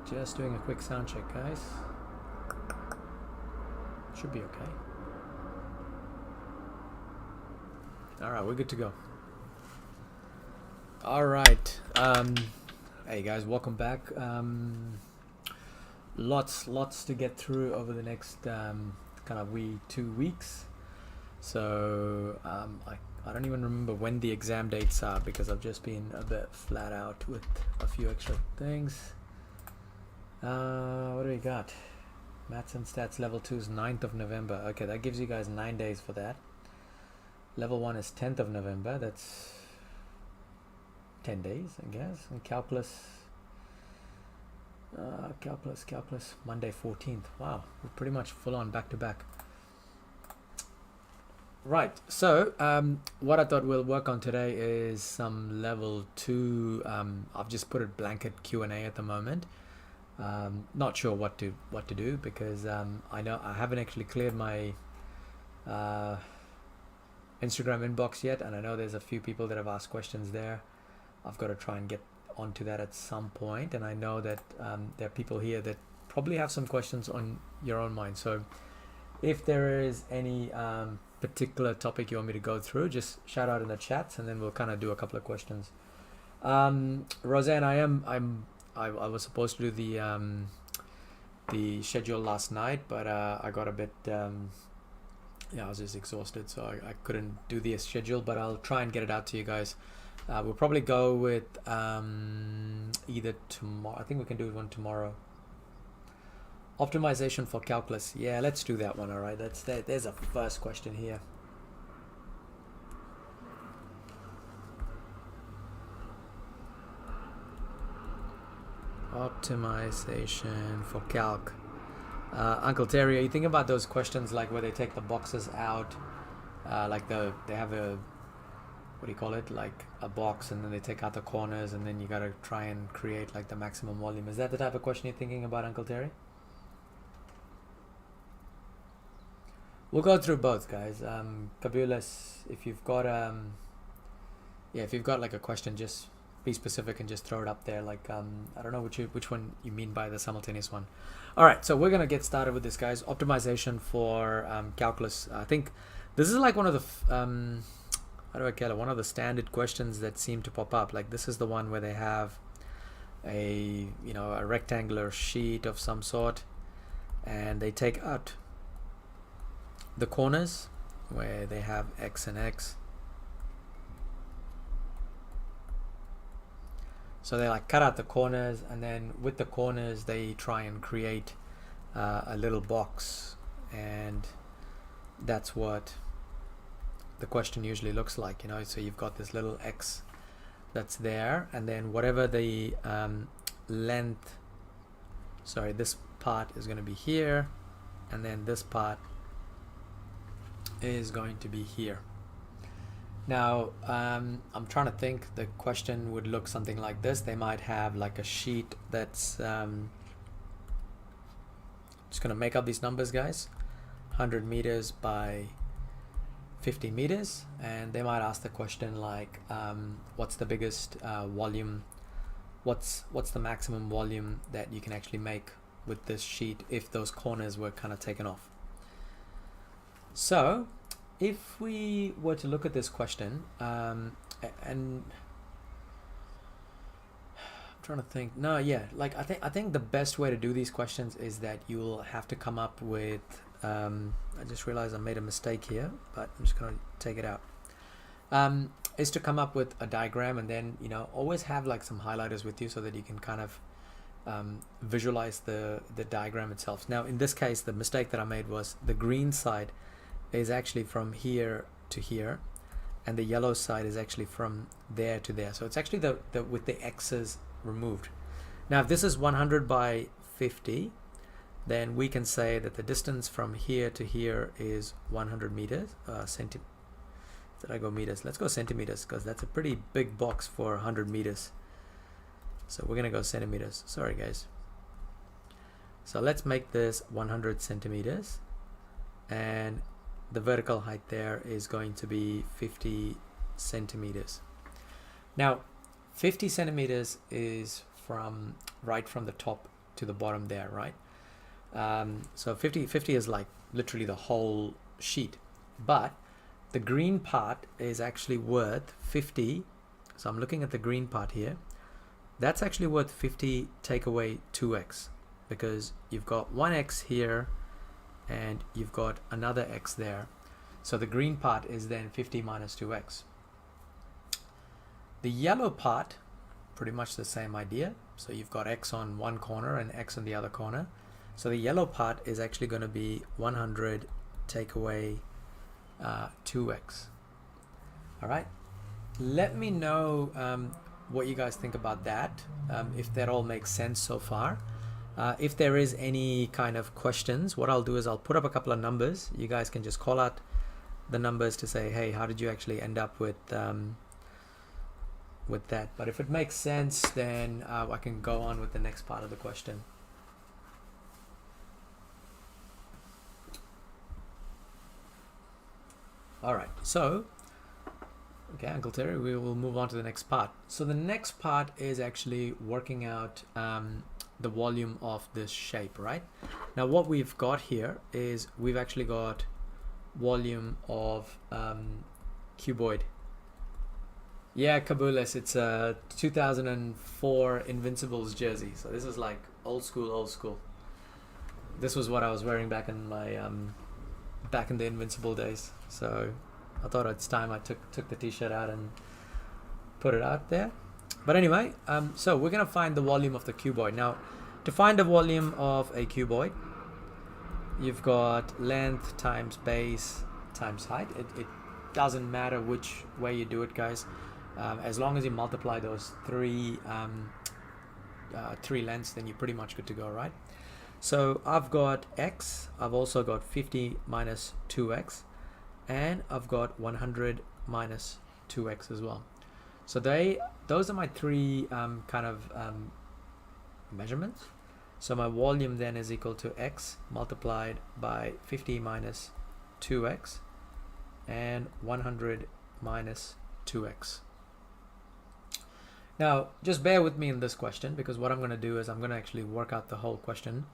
Just doing a quick sound check, guys. Should be okay. Alright, we're good to go. Alright. Hey guys, welcome back. Lots to get through over the next kind of 2 weeks. So I don't even remember when the exam dates are because I've just been a bit flat out with a few extra things. What do we got? Maths and Stats Level 2 is 9th of November. Okay, that gives you guys 9 days for that. Level 1 is 10th of November. That's 10 days, I guess. And Calculus, Monday 14th. Wow, we're pretty much full on back to back. Right, so what I thought we'll work on today is some level 2. I've just put a blanket Q&A at the moment. Not sure what to do because I know I haven't actually cleared my Instagram inbox yet, and I know there's a few people that have asked questions there. I've got to try and get onto that at some point, and I know that there are people here that probably have some questions on your own mind. So if there is any particular topic you want me to go through, just shout out in the chats, and then we'll kind of do a couple of questions. Roseanne, I was supposed to do the schedule last night, but I got a bit I was just exhausted, so I couldn't do the schedule, but I'll try and get it out to you guys. We'll probably go with either tomorrow. I think we can do one tomorrow. Optimization for calculus. Yeah, let's do that one. All right, there's a first question here. Optimization for calc. Uncle Terry, are you thinking about those questions like where they take the boxes out, like they have a, what do you call it, like a box, and then they take out the corners, and then you got to try and create like the maximum volume? Is that the type of question you're thinking about, Uncle Terry? We'll go through both, guys. Kabulas, if you've got if you've got like a question, just be specific and just throw it up there. Like I don't know which one you mean by the simultaneous one. All right, so we're gonna get started with this, guys. Optimization for calculus. I think this is like one of the how do I call it? One of the standard questions that seem to pop up. Like this is the one where they have a a rectangular sheet of some sort, and they take out the corners where they have X and X. So they like cut out the corners, and then with the corners they try and create a little box, and that's what the question usually looks like, so you've got this little X that's there, and then whatever the length, sorry, this part is going to be here, and then this part is going to be here. Now I'm trying to think. The question would look something like this. They might have like a sheet that's just gonna make up these numbers, guys. 100 meters by 50 meters, and they might ask the question like what's the biggest volume, what's the maximum volume that you can actually make with this sheet if those corners were kind of taken off. So if we were to look at this question, and I'm trying to think. No, yeah, like I think the best way to do these questions is that you'll have to come up with. I just realized I made a mistake here, but I'm just gonna take it out. Is to come up with a diagram, and then always have like some highlighters with you so that you can kind of visualize the diagram itself. Now in this case, the mistake that I made was the green side is actually from here to here, and the yellow side is actually from there to there. So it's actually the with the X's removed. Now if this is 100 by 50, then we can say that the distance from here to here is 100 meters. Did I go meters? Let's go centimeters, because that's a pretty big box for 100 meters. So we're gonna go centimeters. Sorry guys. So let's make this 100 centimeters, and the vertical height there is going to be 50 centimeters. Now 50 centimeters is right from the top to the bottom there, right? So 50 is like literally the whole sheet, but the green part is actually worth 50. So I'm looking at the green part here. That's actually worth 50 take away 2x, because you've got 1x here and you've got another x there. So the green part is then 50 minus 2x. The yellow part, pretty much the same idea. So you've got x on one corner and x on the other corner. So the yellow part is actually going to be 100 take away 2x. All right. Let me know what you guys think about that, if that all makes sense so far. If there is any kind of questions, what I'll do is I'll put up a couple of numbers. You guys can just call out the numbers to say, hey, how did you actually end up with that? But if it makes sense, then I can go on with the next part of the question. All right, so okay, Uncle Terry, we will move on to the next part. So the next part is actually working out the volume of this shape, right? Now what we've got here is we've actually got volume of cuboid. Yeah, Kabulis, it's a 2004 Invincibles jersey. So this is like old school, old school. This was what I was wearing back in my back in the Invincible days. So I thought it's time I took the t-shirt out and put it out there. But anyway, so we're gonna find the volume of the cuboid. Now, to find the volume of a cuboid, you've got length times base times height. It doesn't matter which way you do it, guys. As long as you multiply those three lengths, then you're pretty much good to go, right? So I've got x, I've also got 50 minus 2x, and I've got 100 minus 2x as well. So those are my three kind of measurements. So my volume then is equal to x multiplied by 50 minus 2x and 100 minus 2x. Now just bear with me in this question, because what I'm going to do is I'm going to actually work out the whole question.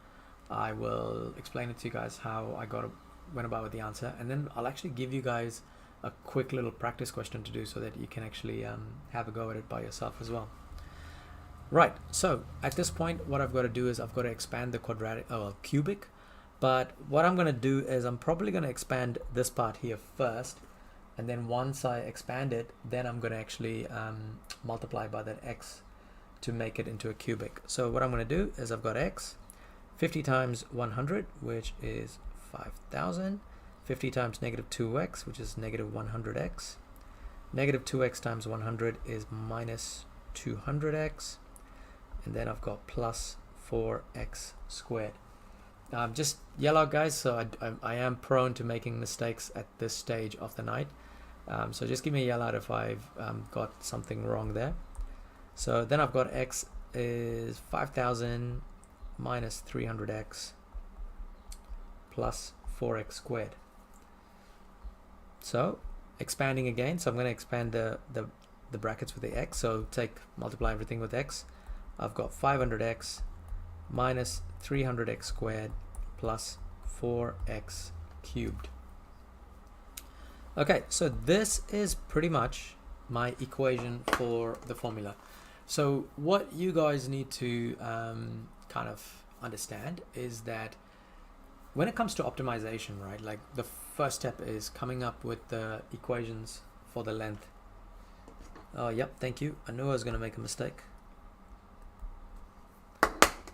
I will explain it to you guys how I went about with the answer, and then I'll actually give you guys a quick little practice question to do so that you can actually have a go at it by yourself as well. Right, so at this point what I've got to do is I've got to expand the cubic, but what I'm going to do is I'm probably going to expand this part here first, and then once I expand it, then I'm going to actually multiply by that x to make it into a cubic. So what I'm going to do is I've got x, 50 times 100, which is 5,000, 50 times negative 2x, which is negative 100x, negative 2x times 100 is minus 200x, and then I've got plus 4x squared. Just yell out, guys, so I am prone to making mistakes at this stage of the night, so just give me a yell out if I've got something wrong there. So then I've got x is 5,000 minus 300x plus 4x squared. So expanding again, so I'm going to expand the brackets with the x, so multiply everything with x. I've got 500x minus 300x squared plus 4x cubed. Okay, so this is pretty much my equation for the formula. So what you guys need to kind of understand is that when it comes to optimization, right, like the first step is coming up with the equations for the length. Oh, yep, thank you. I knew I was going to make a mistake.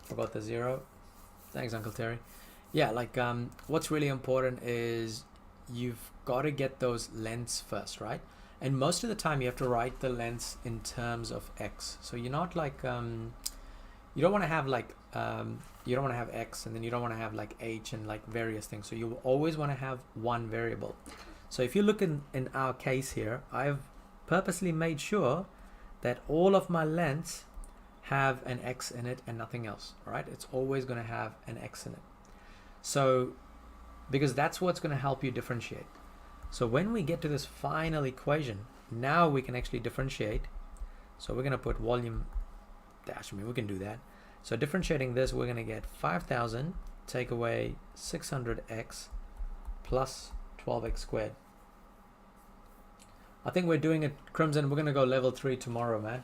Forgot the 0. Thanks, Uncle Terry. Yeah, like what's really important is you've got to get those lengths first, right? And most of the time you have to write the lengths in terms of x. So you're not like you don't want to have like you don't want to have x, and then you don't want to have like h and like various things. So you always want to have one variable. So if you look in our case here, I've purposely made sure that all of my lengths have an x in it and nothing else, right? It's always going to have an x in it. So because that's what's going to help you differentiate. So when we get to this final equation, now we can actually differentiate. So we're going to put volume dash, I mean, we can do that. So differentiating this, we're going to get 5,000 take away 600x plus 12x squared. I think we're doing it, Crimson. We're going to go level 3 tomorrow, man.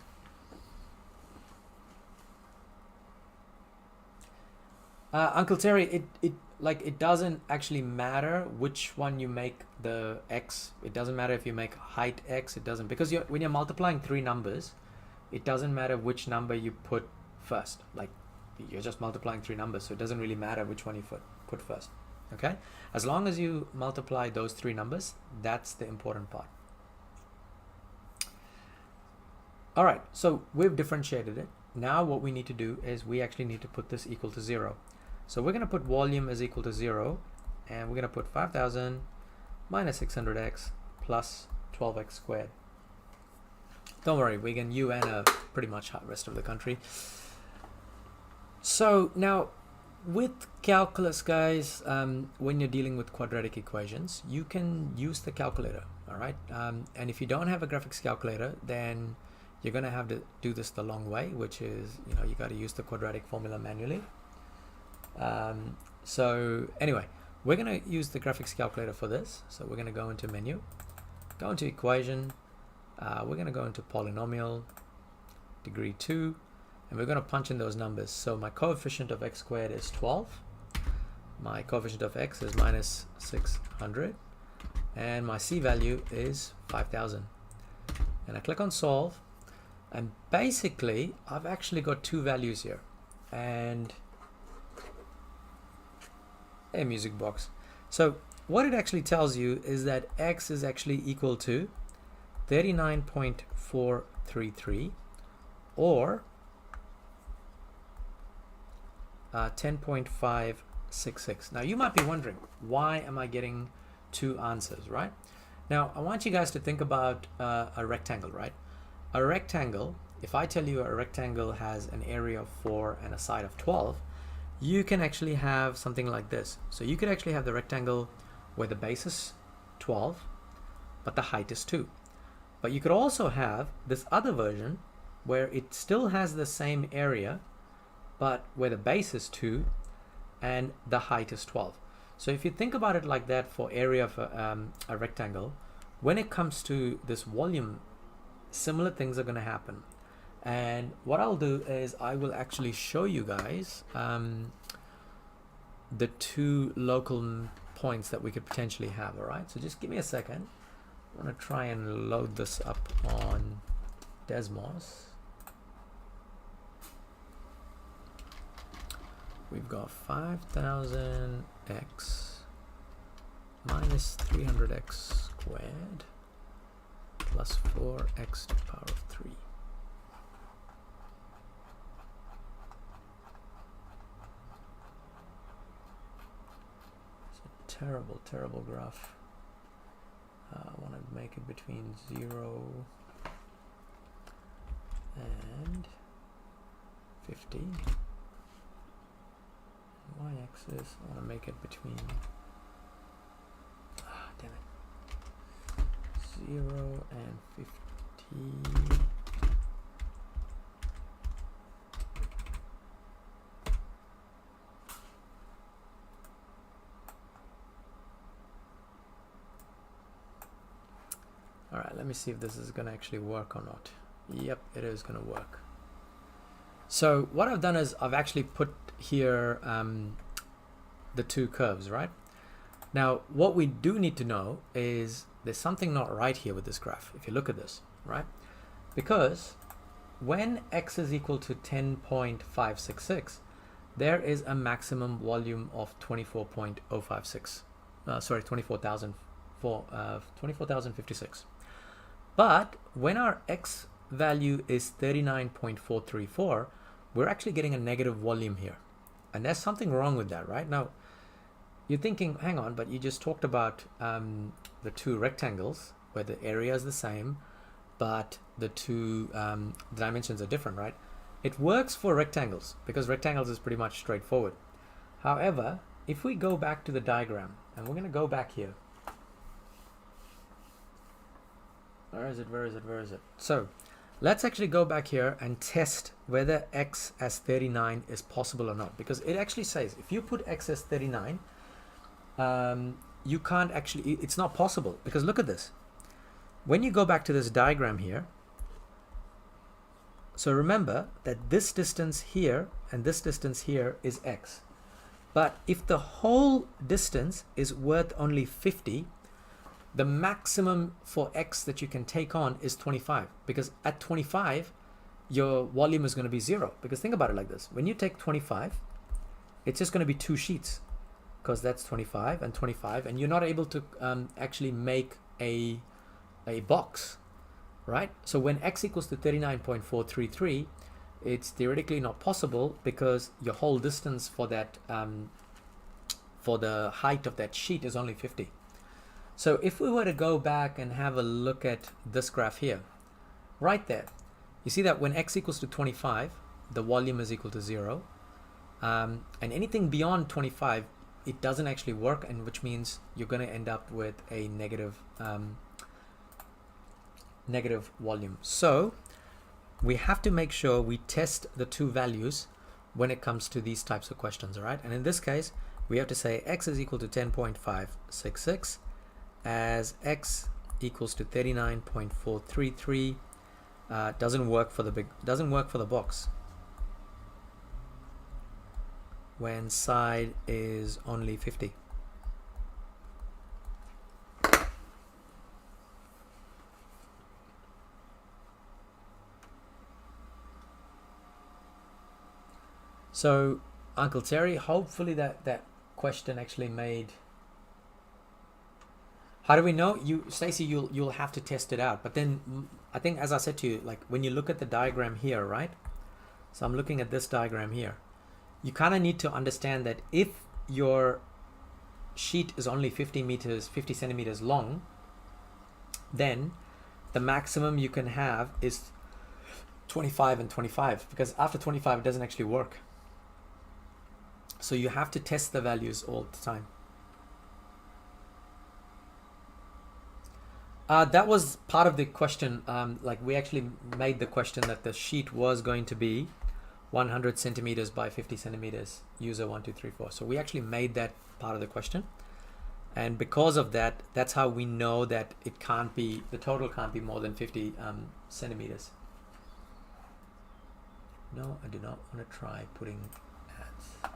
Uncle Terry, it doesn't actually matter which one you make the x. It doesn't matter if you make height x. It doesn't, because when you're multiplying three numbers, it doesn't matter which number you put first. Like, you're just multiplying three numbers, so it doesn't really matter which one you put first. Okay, as long as you multiply those three numbers, that's the important part. All right, so we've differentiated it. Now what we need to do is we actually need to put this equal to 0. So we're going to put volume is equal to 0, and we're going to put 5,000 minus 600x plus 12x squared. Don't worry, Wigan, you and pretty much the rest of the country. So now with calculus, guys, when you're dealing with quadratic equations, you can use the calculator, all right? And if you don't have a graphics calculator, then you're going to have to do this the long way, which is, you got to use the quadratic formula manually. So anyway, we're going to use the graphics calculator for this. So we're going to go into menu, go into equation, we're going to go into polynomial, degree 2, and we're going to punch in those numbers. So my coefficient of x squared is 12, my coefficient of x is minus 600, and my c value is 5,000. And I click on solve, and basically I've actually got two values here. And a music box. So what it actually tells you is that x is actually equal to 39.433 or 10.566. Now you might be wondering, why am I getting two answers, right? Now I want you guys to think about a rectangle, right? A rectangle, if I tell you a rectangle has an area of 4 and a side of 12, you can actually have something like this. So you could actually have the rectangle where the base is 12, but the height is 2. But you could also have this other version where it still has the same area, but where the base is 2 and the height is 12. So if you think about it like that for area of a rectangle, when it comes to this volume, similar things are going to happen. And what I'll do is I will actually show you guys the two local points that we could potentially have. All right, so just give me a second. I want to try and load this up on Desmos. We've got 5,000x minus 300x squared plus 4x to the power of 3. It's a terrible, terrible graph. I want to make it between 0 and 50. Y-axis, I want to make it between, damn it, 0 and 50. All right, let me see if this is going to actually work or not. Yep, it is going to work. So what I've done is I've actually put here the two curves, right? Now what we do need to know is there's something not right here with this graph if you look at this, right? Because when x is equal to 10.566, there is a maximum volume of 24.056, sorry, 24,056. But when our x value is 39.434, we're actually getting a negative volume here. And there's something wrong with that, right? Now, you're thinking, hang on, but you just talked about the two rectangles where the area is the same, but the two dimensions are different, right? It works for rectangles because rectangles is pretty much straightforward. However, if we go back to the diagram, and we're going to go back here. Where is it? Where is it? Where is it? So Let's actually go back here and test whether x as 39 is possible or not, because it actually says if you put x as 39, you can't actually, it's not possible, because look at this. When you go back to this diagram here, so remember that this distance here and this distance here is x. But if the whole distance is worth only 50, the maximum for x that you can take on is 25, because at 25 your volume is going to be 0. Because think about it like this: when you take 25, it's just going to be 2 sheets, because that's 25 and 25, and you're not able to actually make a box, right? So when x equals to 39.433, it's theoretically not possible, because your whole distance for that for the height of that sheet is only 50. So if we were to go back and have a look at this graph here, right there, you see that when x equals to 25, the volume is equal to 0. And anything beyond 25, it doesn't actually work, and which means you're going to end up with a negative volume. So we have to make sure we test the two values when it comes to these types of questions, all right? And in this case, we have to say x is equal to 10.566 as x equals to 39.433. Doesn't work for the box when side is only 50. So Uncle Terry, hopefully that question actually made. How do we know? Stacey, you'll have to test it out. But then I think, as I said to you, like when you look at the diagram here, right? So I'm looking at this diagram here. You kind of need to understand that if your sheet is only 50 centimeters long, then the maximum you can have is 25 and 25, because after 25 it doesn't actually work. So you have to test the values all the time. That was part of the question. Like we actually made the question that the sheet was going to be 100 centimeters by 50 centimeters, user 1, 2, 3, 4. So we actually made that part of the question. And because of that, that's how we know that it can't be, the total can't be more than 50 centimeters. No, I do not want to try putting ads.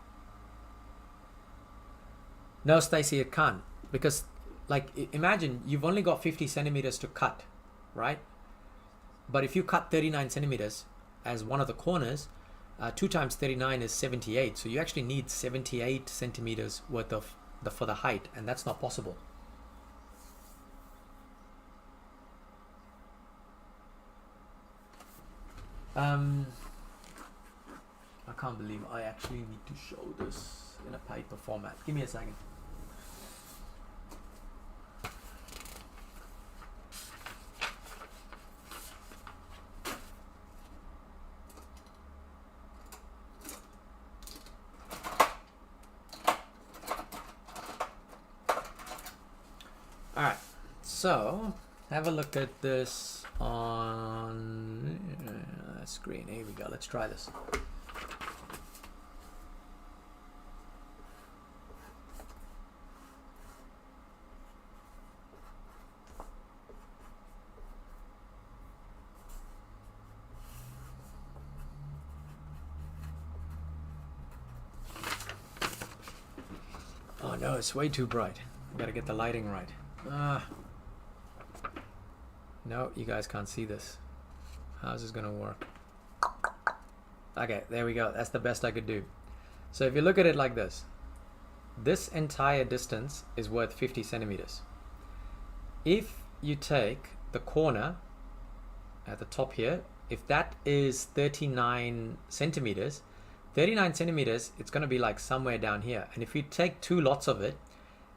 No, Stacey, it can't, because like imagine you've only got 50 centimeters to cut, right? But if you cut 39 centimeters as one of the corners, 2 times 39 is 78. So you actually need 78 centimeters worth of for the height, and that's not possible. I can't believe I actually need to show this in a paper format. Give me a second. Alright, so have a look at this on screen. Here we go. Let's try this. Oh no, it's way too bright. I gotta get the lighting right. No, you guys can't see this. How's this gonna work? Okay, there we go. That's the best I could do. So if you look at it like this, this entire distance is worth 50 centimeters. If you take the corner at the top here, if that is 39 centimeters, 39 centimeters, it's going to be like somewhere down here. And if you take 2 lots of it,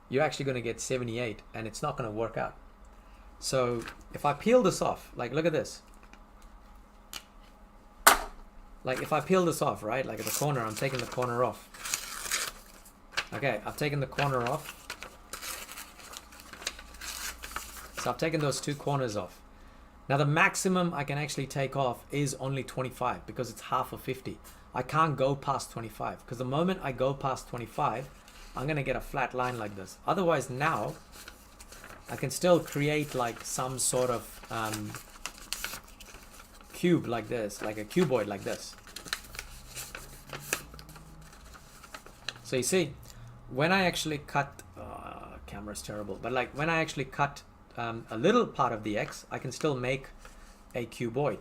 you're actually going to get 78, and it's not going to work out. So if I peel this off, like look at this. Like if I peel this off, right, like at the corner, I'm taking the corner off. Okay, I've taken the corner off. So I've taken those 2 corners off. Now the maximum I can actually take off is only 25 because it's half of 50. I can't go past 25 because the moment I go past 25, I'm going to get a flat line like this. Otherwise now, I can still create like some sort of cube like this, like a cuboid like this. So you see, when I actually cut, camera's terrible, but like when I actually cut a little part of the X, I can still make a cuboid.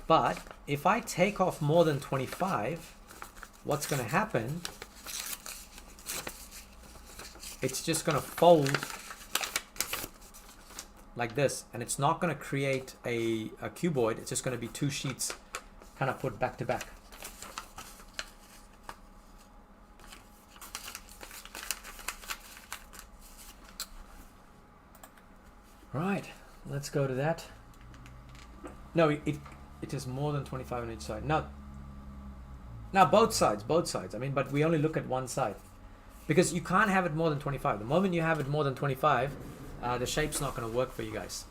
But if I take off more than 25, what's going to happen? It's just going to fold like this, and it's not going to create a cuboid. It's just going to be two sheets kind of put back to back. Right, let's go to that. No, it is more than 25 on each side. Now both sides. I mean, but we only look at one side because you can't have it more than 25. The moment you have it more than 25, the shape's not going to work for you guys.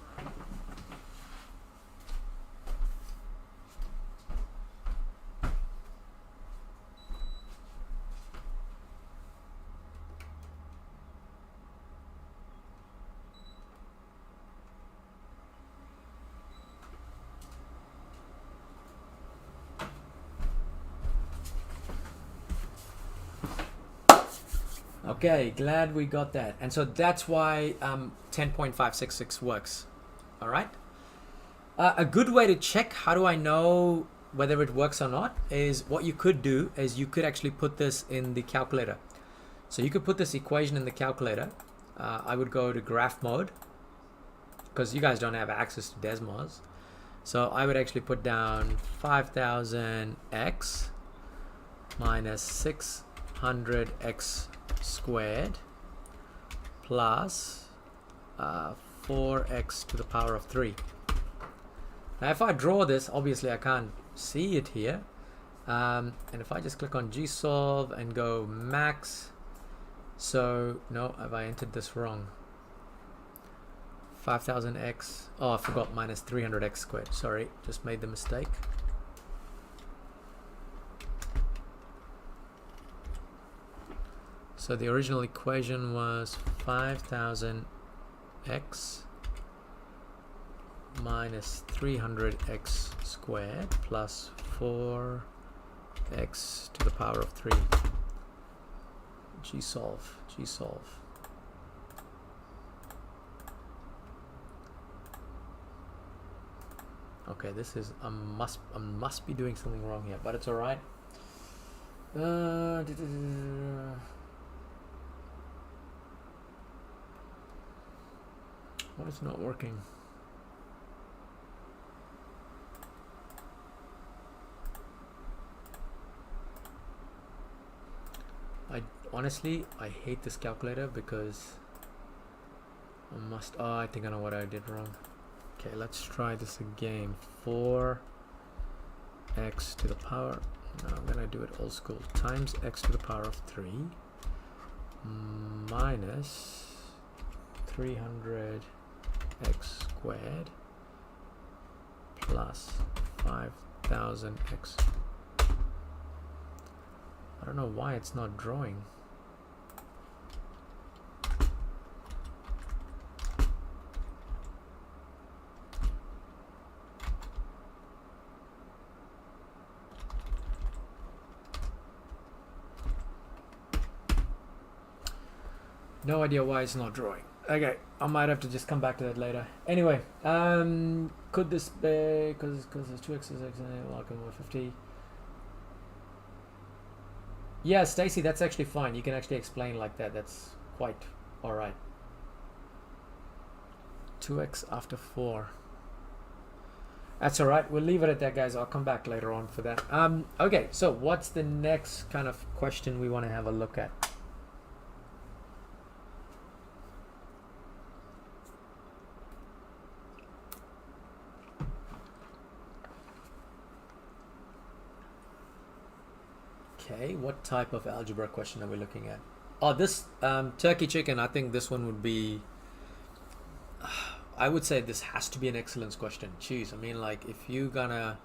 Okay, glad we got that. And so that's why 10.566 works. All right. A good way to check how do I know whether it works or not is what you could do is you could actually put this in the calculator. So you could put this equation in the calculator. I would go to graph mode because you guys don't have access to Desmos. So I would actually put down 5000x minus 600x squared plus 4x to the power of 3. Now if I draw this, obviously I can't see it here, and if I just click on Gsolve and go max, so no, have I entered this wrong? 5000x, oh I forgot, minus 300x squared, sorry, just made the mistake. So the original equation was 5000x minus 300x squared plus 4x to the power of 3. Gsolve. Okay, this is I must be doing something wrong here, but it's all right. Why is it not working? Honestly, I hate this calculator because I think I know what I did wrong. Okay, let's try this again. 4x to the power, no, I'm gonna do it old school, times x to the power of 3 minus 300x squared plus 5000x. I don't know why it's not drawing. No idea why it's not drawing. Okay, I might have to just come back to that later. Anyway, could this be because there's 2x is x and welcome with 50. Yeah, Stacy, that's actually fine. You can actually explain like that. That's quite all right. 2x after 4. That's all right. We'll leave it at that, guys. I'll come back later on for that. Okay, so what's the next kind of question we want to have a look at? Okay, what type of algebra question are we looking at? Oh, this turkey chicken, I think this one would be... I would say this has to be an excellence question. Jeez, I mean, like, if you're gonna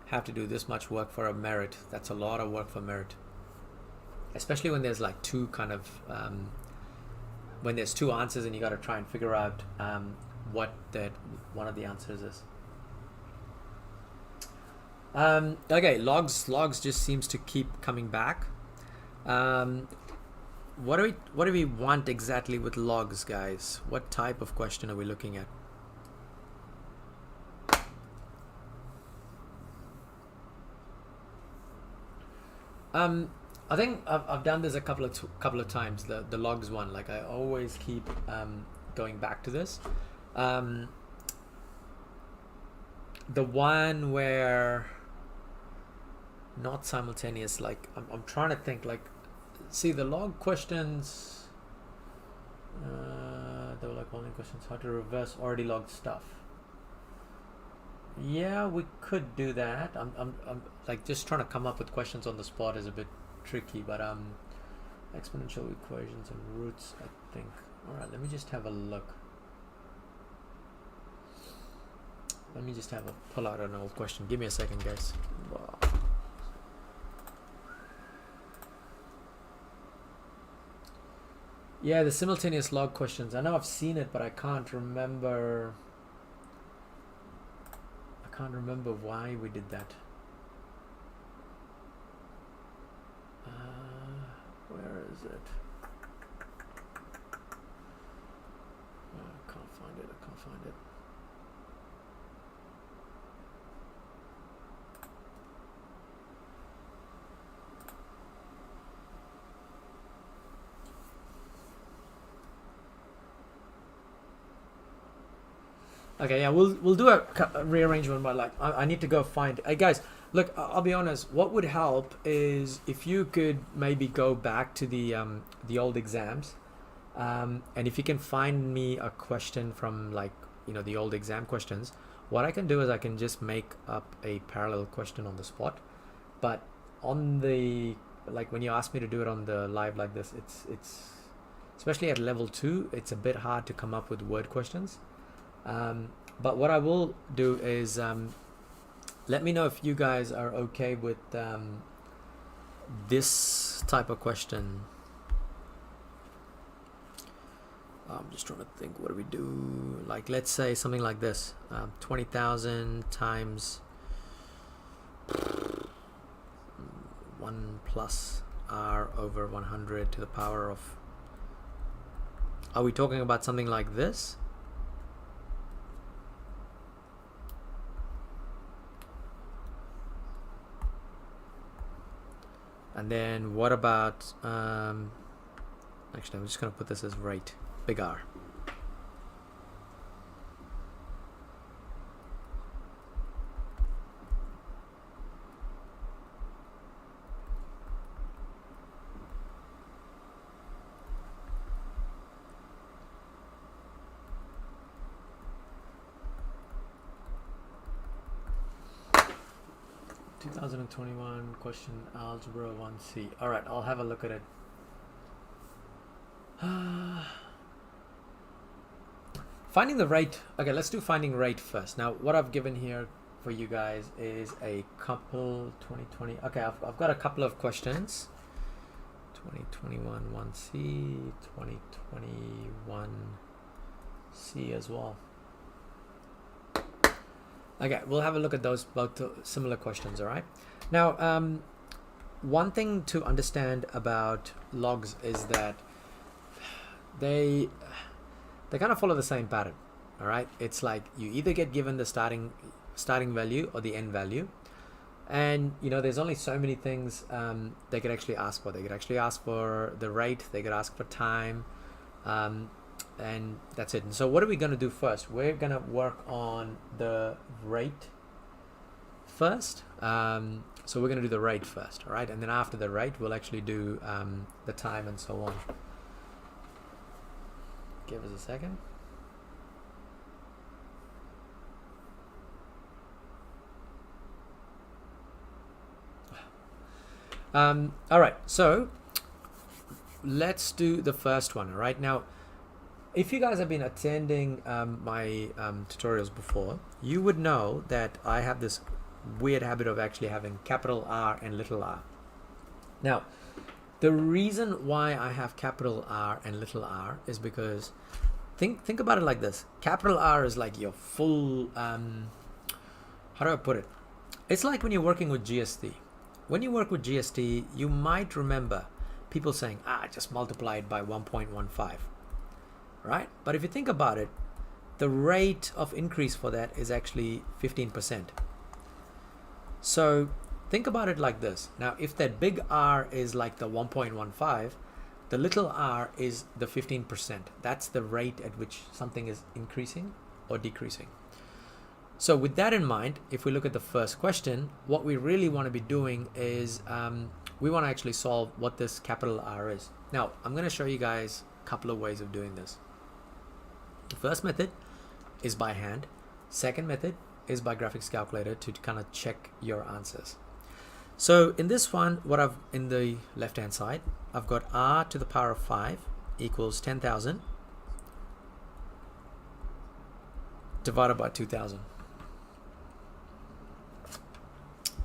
have to do this much work for a merit, that's a lot of work for merit. Especially when there's like two kind of, when there's two answers and you got to try and figure out what that one of the answers is. Okay, logs just seems to keep coming back. What do we want exactly with logs, guys? What type of question are we looking at? I think I've done this a couple of times. The logs one, like I always keep going back to this. The one where not simultaneous, like I'm trying to think, like, see the log questions, they were like only questions how to reverse already logged stuff. Yeah, we could do that. I'm like just trying to come up with questions on the spot is a bit tricky, but exponential equations and roots, I think. All right, let me just have a look. Let me just have a pull out an old question. Give me a second, guys. Wow. Yeah, the simultaneous log questions. I know I've seen it, but I can't remember. I can't remember why we did that. Where is it? I can't find it. I can't find it. Okay, yeah, we'll do a rearrangement, but like I need to go find. Hey guys, look, I'll be honest. What would help is if you could maybe go back to the old exams, and if you can find me a question from, like, you know, the old exam questions. What I can do is I can just make up a parallel question on the spot, but on the, like, when you ask me to do it on the live like this, it's especially at level 2, it's a bit hard to come up with word questions. But what I will do is let me know if you guys are okay with this type of question. I'm just trying to think, what do we do? Like, let's say something like this, 20,000 times 1 plus r over 100 to the power of. Are we talking about something like this? And then what about, actually I'm just going to put this as rate, big R. (2021) question algebra 1C. All right, I'll have a look at it. Finding the rate. Okay, let's do finding rate first. Now, what I've given here for you guys is a couple 2020. Okay, I've got a couple of questions. 2021 1C, 2021 C as well. Okay, we'll have a look at those both similar questions, all right? Now, one thing to understand about logs is that they kind of follow the same pattern, all right? It's like you either get given the starting value or the end value, and you know there's only so many things they could actually ask for. They could actually ask for the rate, they could ask for time, and that's it. And so what are we going to do first? We're going to work on the rate first. So we're going to do the rate first, all right? And then after the rate, we'll actually do the time and so on. Give us a second. All right, so let's do the first one. All right, now if you guys have been attending my tutorials before, you would know that I have this weird habit of actually having capital R and little r. Now, the reason why I have capital R and little r is because think about it like this. Capital R is like your full, how do I put it? It's like when you're working with GST. When you work with GST, you might remember people saying, just multiply it by 1.15, right? But if you think about it, the rate of increase for that is actually 15%. So think about it like this. Now, if that big R is like the 1.15, the little r is the 15%. That's the rate at which something is increasing or decreasing. So with that in mind, if we look at the first question, what we really want to be doing is we want to actually solve what this capital R is. Now, I'm going to show you guys a couple of ways of doing this. The first method is by hand. Second method is by graphics calculator to kind of check your answers. So in this one, what I've in the left hand side, I've got r to the power of 5 equals 10,000 divided by 2,000.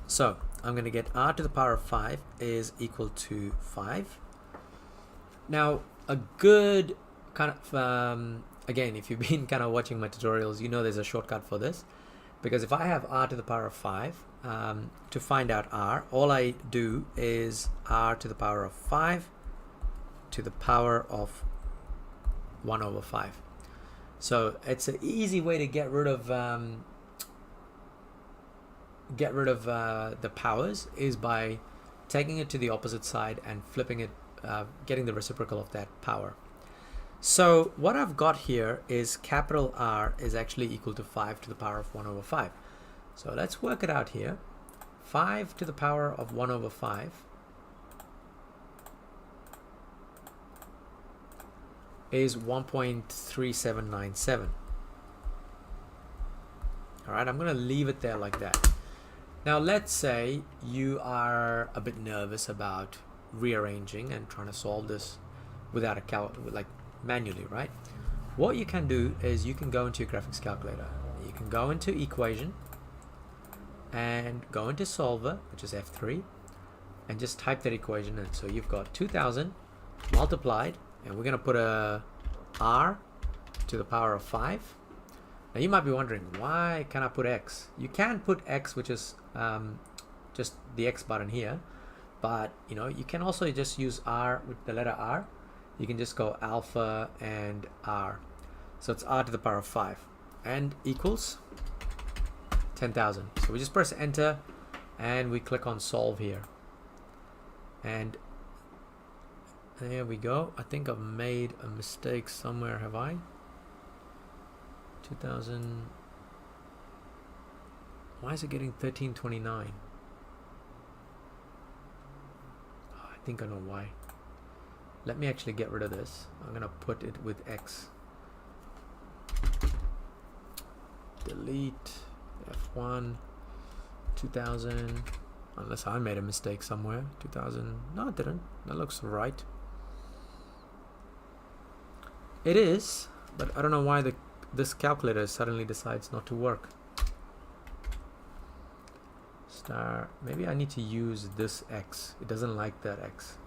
So I'm going to get r to the power of 5 is equal to 5. Now, a good kind of, again, if you've been kind of watching my tutorials, you know there's a shortcut for this. Because if I have r to the power of 5, to find out r, all I do is r to the power of 5 to the power of 1 over 5. So it's an easy way to get rid of the powers is by taking it to the opposite side and flipping it, getting the reciprocal of that power. So what I've got here is capital R is actually equal to 5 to the power of 1 over 5. So let's work it out here. 5 to the power of 1 over 5 is 1.3797. All right, I'm going to leave it there like that. Now let's say you are a bit nervous about rearranging and trying to solve this without a manually, right? What you can do is you can go into your graphics calculator. You can go into equation and go into solver, which is F3, and just type that equation in. So you've got 2,000 multiplied, and we're going to put a r to the power of 5. Now you might be wondering, why can't I put x? You can put x, which is just the x button here, but you can also just use r with the letter r. You can just go alpha and r. So it's r to the power of 5 and equals 10,000. So we just press enter and we click on solve here. And there we go. I think I've made a mistake somewhere, have I? 2000. Why is it getting 1329? Oh, I think I know why. Let me actually get rid of this. I'm gonna put it with X. Delete F1 2000. Unless I made a mistake somewhere. 2000. No, it didn't. That looks right. It is, but I don't know why this calculator suddenly decides not to work. Star. Maybe I need to use this X. It doesn't like that X.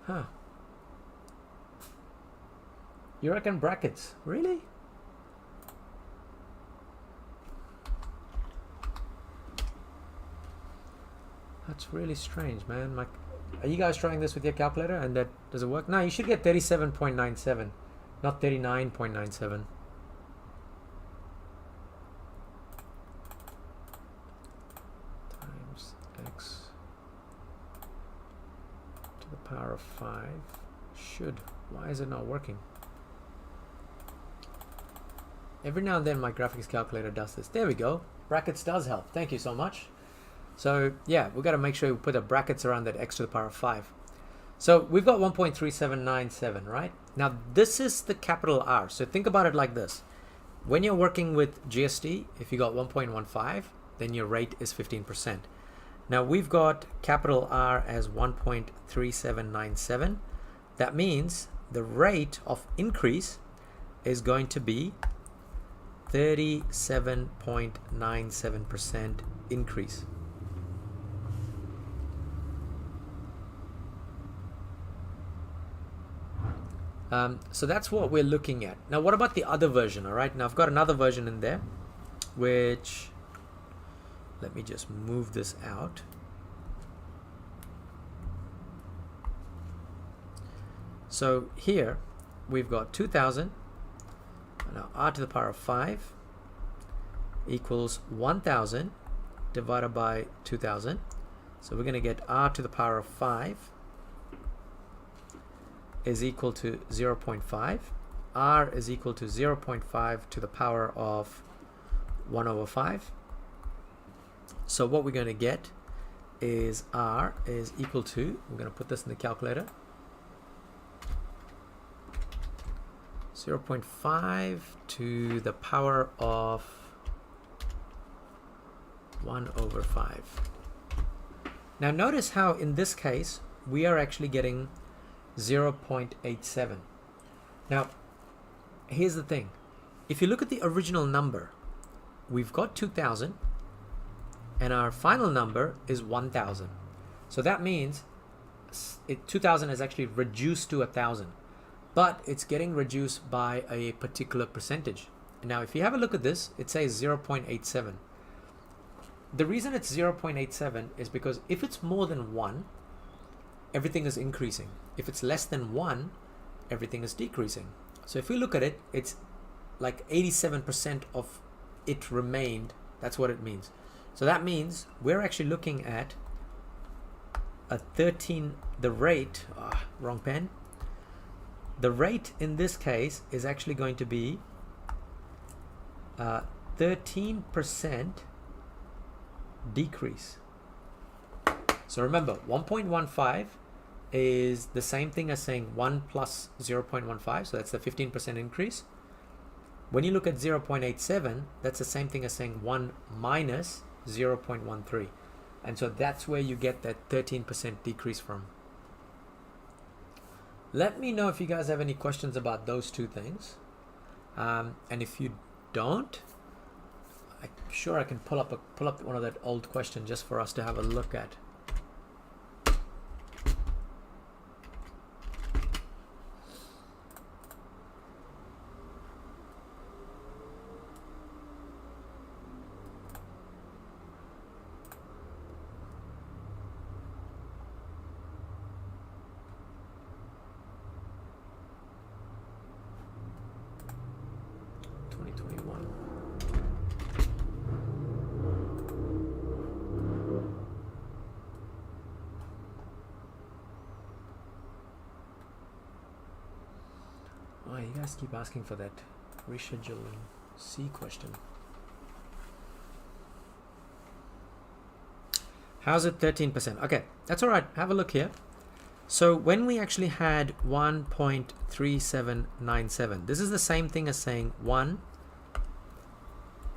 Huh. You reckon brackets? Really? That's really strange, man. Are you guys trying this with your calculator and that does it work? No, you should get 37.97, not 39.97. Times x to the power of 5 should. Why is it not working? Every now and then my graphics calculator does this. There we go. Brackets does help. Thank you so much. So yeah, we've got to make sure we put the brackets around that x to the power of 5. So we've got 1.3797, right? Now this is the capital R. So think about it like this. when you're working with GST, if you got 1.15, then your rate is 15%. Now we've got capital R as 1.3797. That means the rate of increase is going to be 37.97% increase. So that's what we're looking at. Now what about the other version? All right, now I've got another version in there, which, let me just move this out. So here we've got 2000. Now r to the power of 5 equals 1000 divided by 2000. So we're going to get r to the power of 5 is equal to 0.5. R is equal to 0.5 to the power of 1 over 5. So what we're going to get is R is equal to, we're going to put this in the calculator, 0.5 to the power of 1 over 5. Now notice how in this case we are actually getting 0.87. Now here's the thing, if you look at the original number, we've got 2000 and our final number is 1000. So that means 2000 is actually reduced to 1000, but it's getting reduced by a particular percentage. Now if you have a look at this, it says 0.87. The reason it's 0.87 is because if it's more than 1, everything is increasing. If it's less than 1, everything is decreasing. So if we look at it, it's like 87% of it remained. That's what it means. So that means we're actually looking at a 13, the rate, wrong pen. The rate in this case is actually going to be 13% decrease. So remember, 1.15 is the same thing as saying 1 plus 0.15, so that's the 15% increase. When you look at 0.87, that's the same thing as saying 1 minus 0.13, and so that's where you get that 13% decrease from. Let me know if you guys have any questions about those two things, and if you don't, I'm sure I can pull up one of that old question just for us to have a look at. You guys keep asking for that rescheduling C question. How's it 13%? Okay, that's all right. Have a look here. So when we actually had 1.3797, this is the same thing as saying 1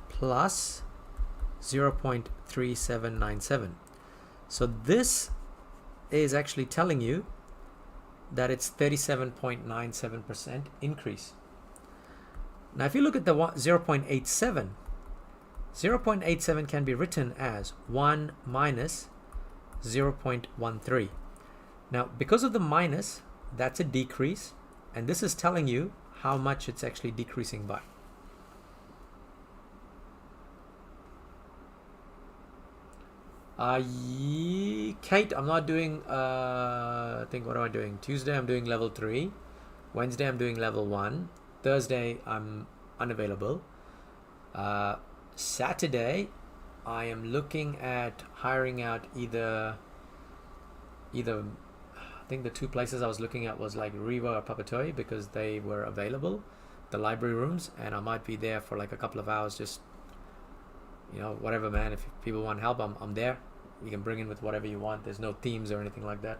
plus 0.3797. So this is actually telling you that it's 37.97% increase. Now if you look at the 0.87, 0.87 can be written as 1 minus 0.13. Now because of the minus, that's a decrease, and this is telling you how much it's actually decreasing by. Kate, I'm not doing, I think, what am I doing? Tuesday I'm doing level 3. Wednesday I'm doing level 1. Thursday I'm unavailable. Saturday I am looking at hiring out either I think the two places I was looking at was like Riva or Papatoi, because they were available, the library rooms, and I might be there for like a couple of hours, just, you know, whatever, man. If people want help, I'm there. You can bring in with whatever you want. There's no themes or anything like that.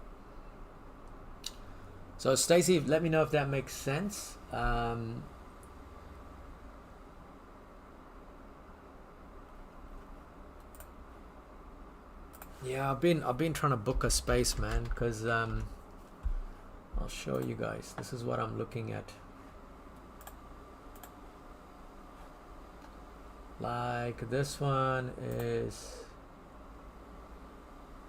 So Stacy, let me know if that makes sense. Yeah, I've been trying to book a space, man, because I'll show you guys. This is what I'm looking at. Like this one is.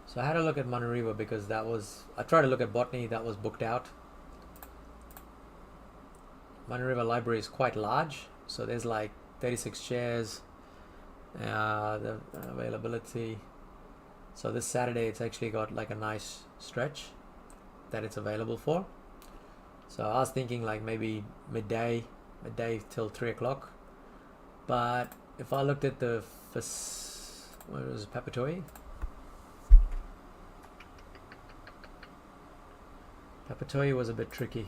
So I had a look at Manariva because that was. I tried to look at botany, that was booked out. Manariva Library is quite large, so there's like 36 chairs. The availability. So this Saturday it's actually got like a nice stretch that it's available for. So I was thinking like maybe midday till 3 o'clock. But if I looked at the what was it, Papatoi? Papatoi was a bit tricky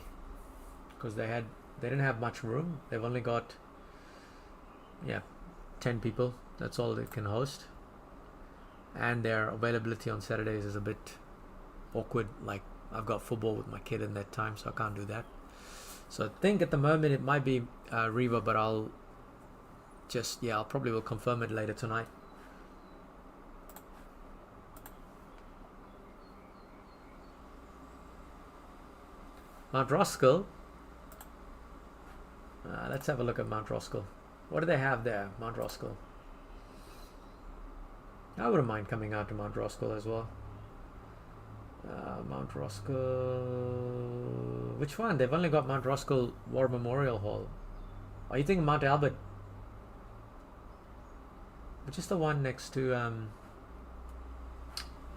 because they didn't have much room. They've only got 10 people. That's all they can host. And their availability on Saturdays is a bit awkward. Like I've got football with my kid in that time, so I can't do that. So I think at the moment it might be Riva, but I'll probably will confirm it later tonight. Mount Roskill. Let's have a look at Mount Roskill. What do they have there, Mount Roskill? I wouldn't mind coming out to Mount Roskill as well. Mount Roskill. Which one? They've only got Mount Roskill War Memorial Hall. Are you thinking Mount Albert? Which is the one next to I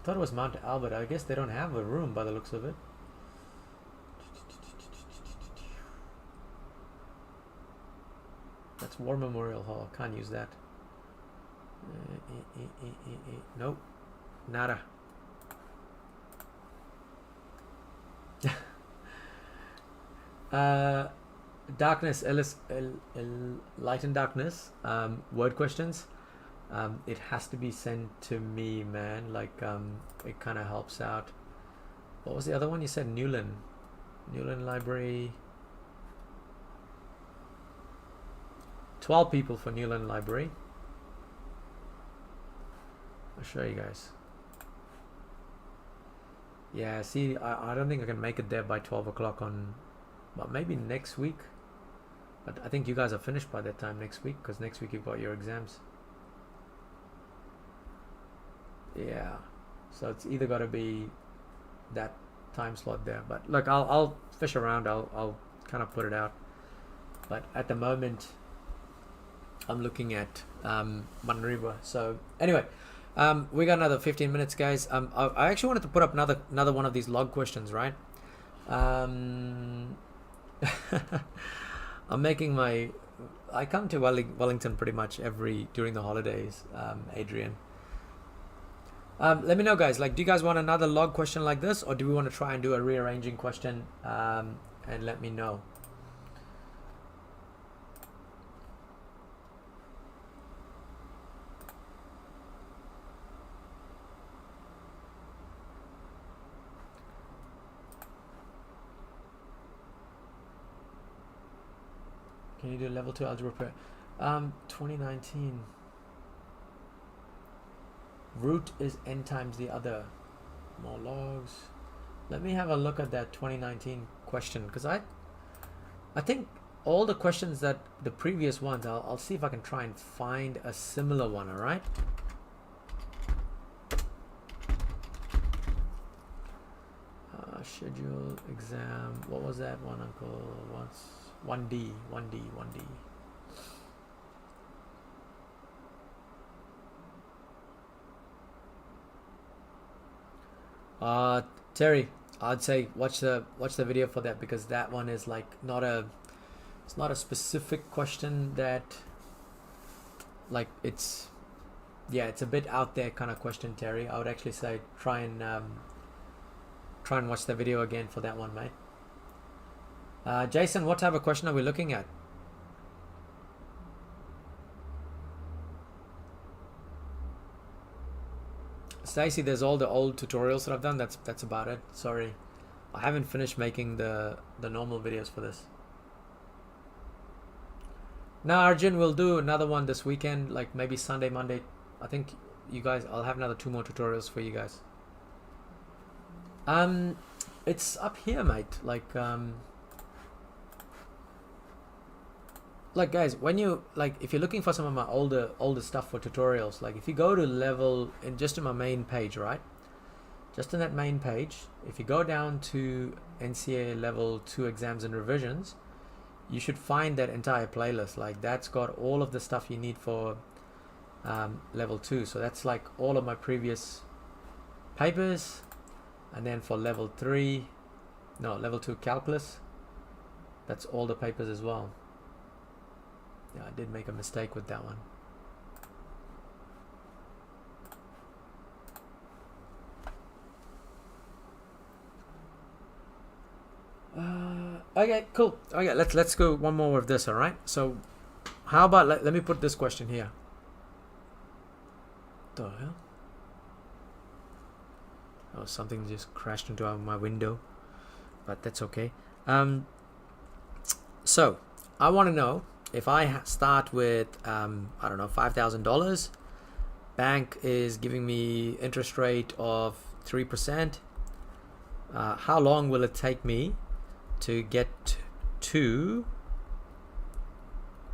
thought it was Mount Albert. I guess they don't have a room by the looks of it. That's War Memorial Hall. Can't use that. Nope. Nada. Darkness, light and darkness. Word questions. It has to be sent to me, man. Like it kind of helps out. What was the other one you said? Newland Library. 12 people for Newland Library. I'll show you guys. Yeah, see, I don't think I can make it there by 12 o'clock on, but maybe next week. But I think you guys are finished by that time next week, because next week you've got your exams. Yeah, so it's either got to be that time slot there. But look, I'll fish around. I'll kind of put it out. But at the moment, I'm looking at Manariva. So anyway, we got another 15 minutes, guys. I actually wanted to put up another one of these log questions, right? I'm making I come to Wellington pretty much during the holidays, Adrian. Let me know, guys, like, do you guys want another log question like this, or do we want to try and do a rearranging question? And let me know. Can you do level 2 algebra prayer? 2019. Root is n times the other. More logs. Let me have a look at that 2019 question, because I think all the questions that the previous ones, I'll see if I can try and find a similar one. All right. Schedule exam. What was that one, Uncle? What's 1D. Terry, I'd say watch the video for that, because that one is like it's not a specific question that, like, it's a bit out there kind of question, Terry. I would actually say try and watch the video again for that one, mate. Jason, what type of question are we looking at? Stacy, there's all the old tutorials that I've done. That's about it. Sorry, I haven't finished making the normal videos for this. Now, Arjun, we'll do another one this weekend, like maybe Sunday, Monday. I think you guys, I'll have another 2 more tutorials for you guys. It's up here, mate. Like guys, when you if you're looking for some of my older stuff for tutorials, like if you go to level just in my main page, right? Just in that main page, if you go down to NCEA level 2 exams and revisions, you should find that entire playlist. Like that's got all of the stuff you need for level 2. So that's like all of my previous papers, and then for level 2 calculus, that's all the papers as well. Yeah, I did make a mistake with that one. Okay, cool. Okay, let's go one more with this. All right. So, how about let me put this question here. The hell? Oh, something just crashed into my window, but that's okay. So I want to know, if I start with I don't know, $5,000, bank is giving me interest rate of 3%. How long will it take me to get to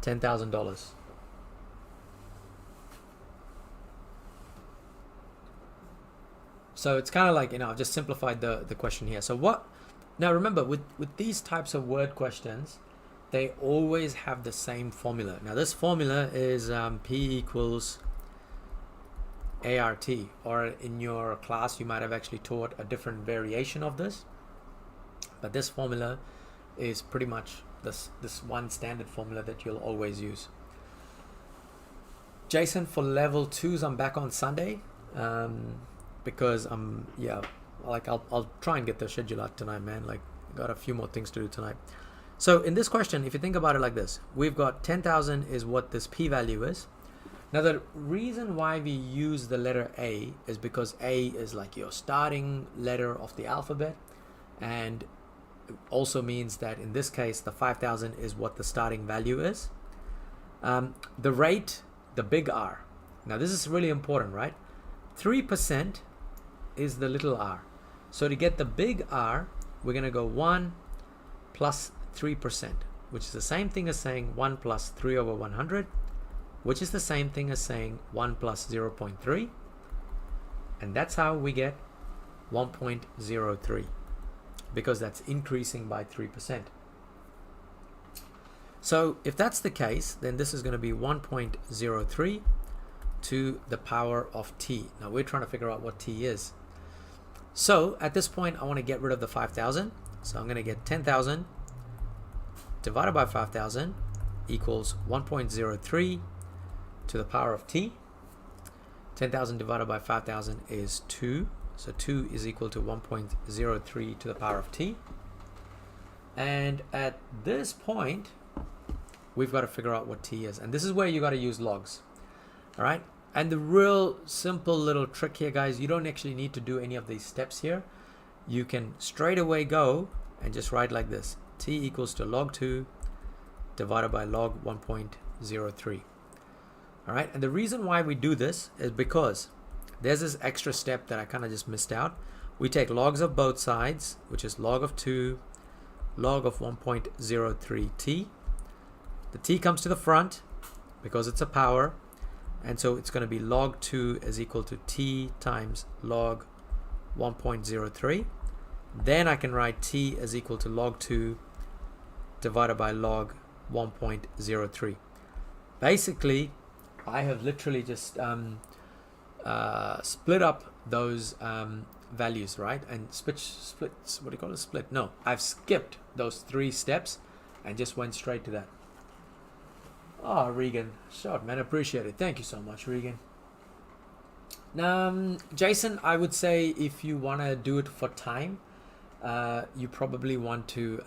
$10,000? So it's kind of like, I've just simplified the question here. So now remember, with these types of word questions, they always have the same formula. Now this formula is P equals ART, or in your class you might have actually taught a different variation of this, but this formula is pretty much this one standard formula that you'll always use. Jason, for level 2s, I'm back on Sunday, because I'll try and get the schedule out tonight, man. Like, got a few more things to do tonight. So in this question, if you think about it like this, we've got 10,000 is what this p-value is. Now the reason why we use the letter A is because A is like your starting letter of the alphabet, and it also means that in this case the 5,000 is what the starting value is. The rate, the big R. Now this is really important, right? 3% is the little r. So to get the big R, we're going to go 1 plus 3%, which is the same thing as saying 1 plus 3 over 100, which is the same thing as saying 1 plus 0.3. And that's how we get 1.03, because that's increasing by 3%. So if that's the case, then this is going to be 1.03 to the power of t. Now we're trying to figure out what t is. So at this point, I want to get rid of the 5,000. So I'm going to get 10,000 divided by 5,000 equals 1.03 to the power of t. 10,000 divided by 5,000 is 2. So 2 is equal to 1.03 to the power of t. And at this point, we've got to figure out what t is. And this is where you got to use logs. All right. And the real simple little trick here, guys, you don't actually need to do any of these steps here. You can straight away go and just write like this. T equals to log 2 divided by log 1.03. All right. And the reason why we do this is because there's this extra step that I kind of just missed out. We take logs of both sides, which is log of 2, log of 1.03 t. The t comes to the front because it's a power. And so it's going to be log 2 is equal to t times log 1.03. Then I can write t is equal to log 2 divided by log 1.03. Basically, I have literally just split up those values, right? And splits, what do you call it? Split. No, I've skipped those 3 steps and just went straight to that. Oh, Regan, short man, appreciate it. Thank you so much, Regan. Jason, I would say if you want to do it for time, you probably want to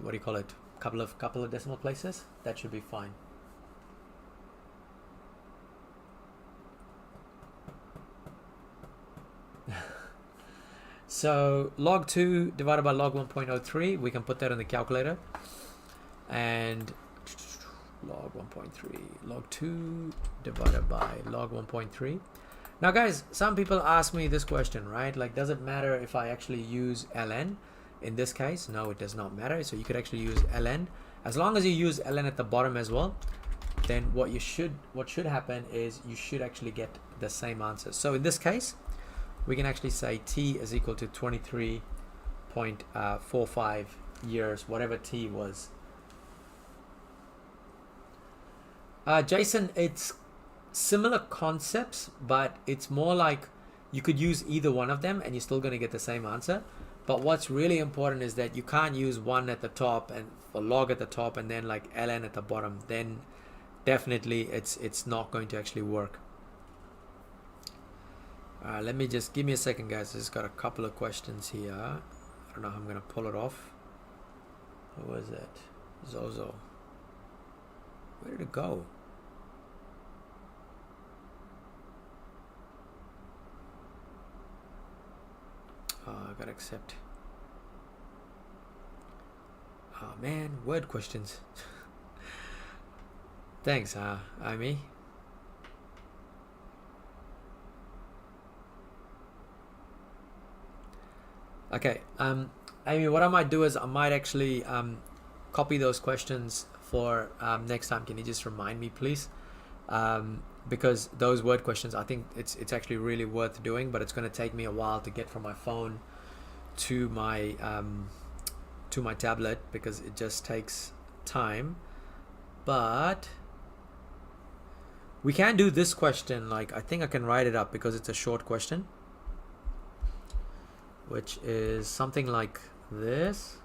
what do you call it? Couple of decimal places. That should be fine. So log 2 divided by log 1.03, we can put that in the calculator. And log 1.3, log 2 divided by log 1.3. Now guys, some people ask me this question, right? Like, does it matter if I actually use ln? In this case, no, it does not matter. So you could actually use ln. As long as you use ln at the bottom as well, then what should happen is you should actually get the same answer. So in this case, we can actually say t is equal to 23.45 years, whatever t was. Jason, it's similar concepts, but it's more like you could use either one of them and you're still going to get the same answer. But what's really important is that you can't use 1 at the top and for log at the top and then like ln at the bottom. Then definitely it's not going to actually work. Let me just give me a second, guys. I just got a couple of questions here. I don't know how I'm going to pull it off. Who was it? Zozo. Where did it go? I gotta accept. Oh man, word questions. Thanks, Amy. Okay, Amy, what I might do is I might actually copy those questions for next time. Can you just remind me, please? Because those word questions, I think it's actually really worth doing, but it's going to take me a while to get from my phone to my tablet because it just takes time. But we can do this question. Like, I think I can write it up because it's a short question, which is something like this.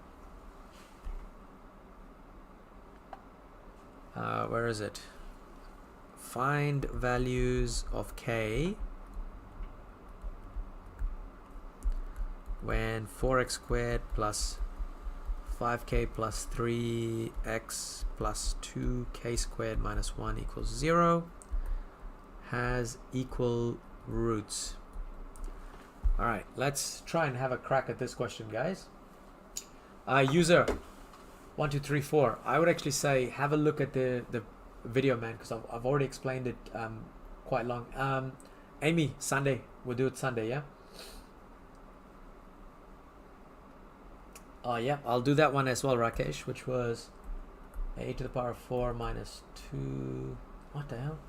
Where is it? Find values of k when 4x squared plus 5k plus 3x plus 2k squared minus 1 equals 0 has equal roots. Alright, let's try and have a crack at this question, guys. User 1234, I would actually say have a look at the video, man, because I've already explained it quite long. Amy, Sunday, we'll do it Sunday, yeah? Oh yeah, I'll do that one as well, Rakesh, which was a to the power of 4 minus 2, what the hell?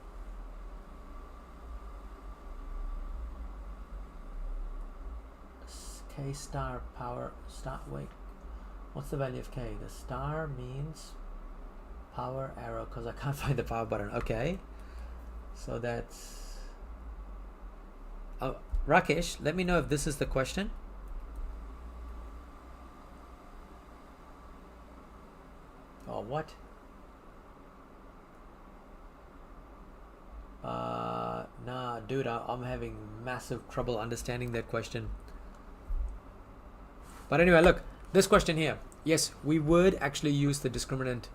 K star power star, wait, what's the value of k? The star means power arrow because I can't find the power button. Okay, so that's Rakesh, let me know if this is the question. Oh, what? Nah, dude, I'm having massive trouble understanding that question. But anyway, look, this question here. Yes, we would actually use the discriminant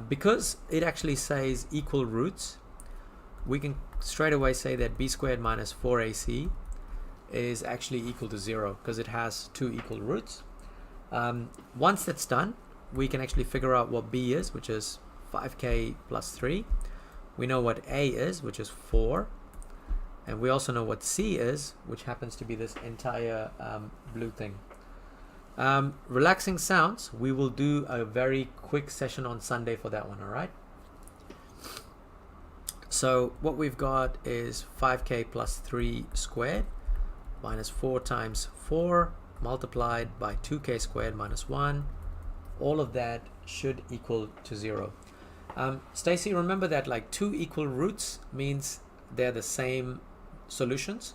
because it actually says equal roots. We can straight away say that b squared minus 4ac is actually equal to 0 because it has 2 equal roots. Once that's done, we can actually figure out what b is, which is 5k plus 3. We know what a is, which is 4. And we also know what c is, which happens to be this entire blue thing. Relaxing sounds, we will do a very quick session on Sunday for that one, alright? So what we've got is 5k plus 3 squared minus 4 times 4 multiplied by 2k squared minus 1. All of that should equal to 0. Stacy, remember that like 2 equal roots means they're the same solutions,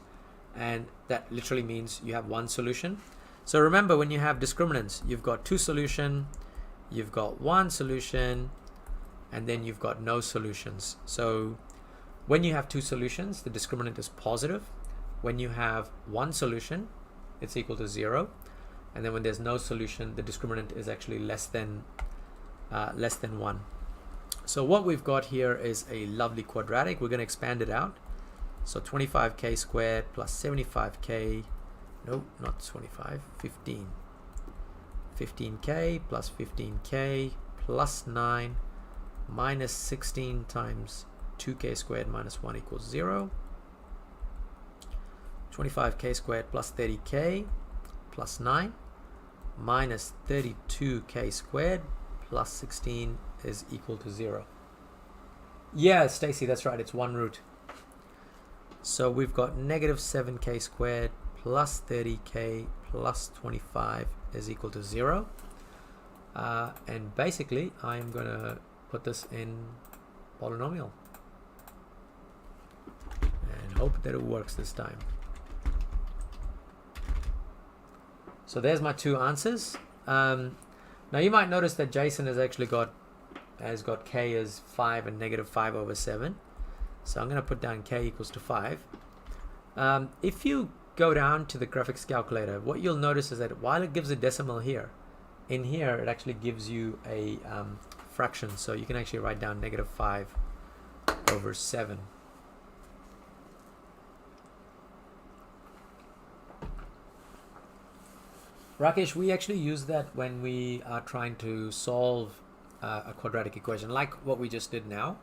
and that literally means you have one solution. So remember, when you have discriminants, you've got 2 solution, you've got 1 solution, and then you've got no solutions. So when you have 2 solutions, the discriminant is positive. When you have 1 solution, it's equal to 0. And then when there's no solution, the discriminant is actually less than 1. So what we've got here is a lovely quadratic. We're going to expand it out. So 25k squared plus 75k, no, not 25, 15. 15k plus 15k plus 9 minus 16 times 2k squared minus 1 equals 0. 25k squared plus 30k plus 9 minus 32k squared plus 16 is equal to 0. Yeah, Stacy, that's right. It's one root. So we've got negative 7k squared plus 30k plus 25 is equal to 0. And basically, I'm going to put this in polynomial and hope that it works this time. So there's my two answers. Now you might notice that Jason has actually got k as 5 and negative 5 over 7. So I'm going to put down k equals to 5. If you go down to the graphics calculator, what you'll notice is that while it gives a decimal here, in here it actually gives you a fraction. So you can actually write down negative 5 over 7. Rakesh, we actually use that when we are trying to solve a quadratic equation, like what we just did now.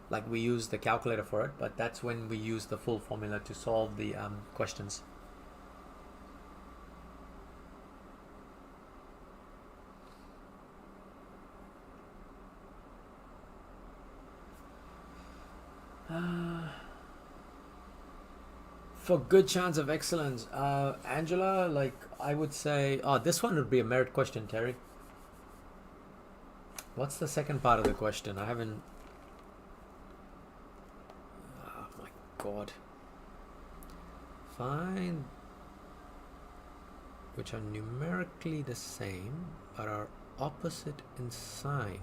Like we use the calculator for it, but that's when we use the full formula to solve the questions. For good chance of excellence, Angela, like I would say, this one would be a merit question, Terry. What's the second part of the question? I haven't. Oh my God. Find which are numerically the same but are opposite in sign.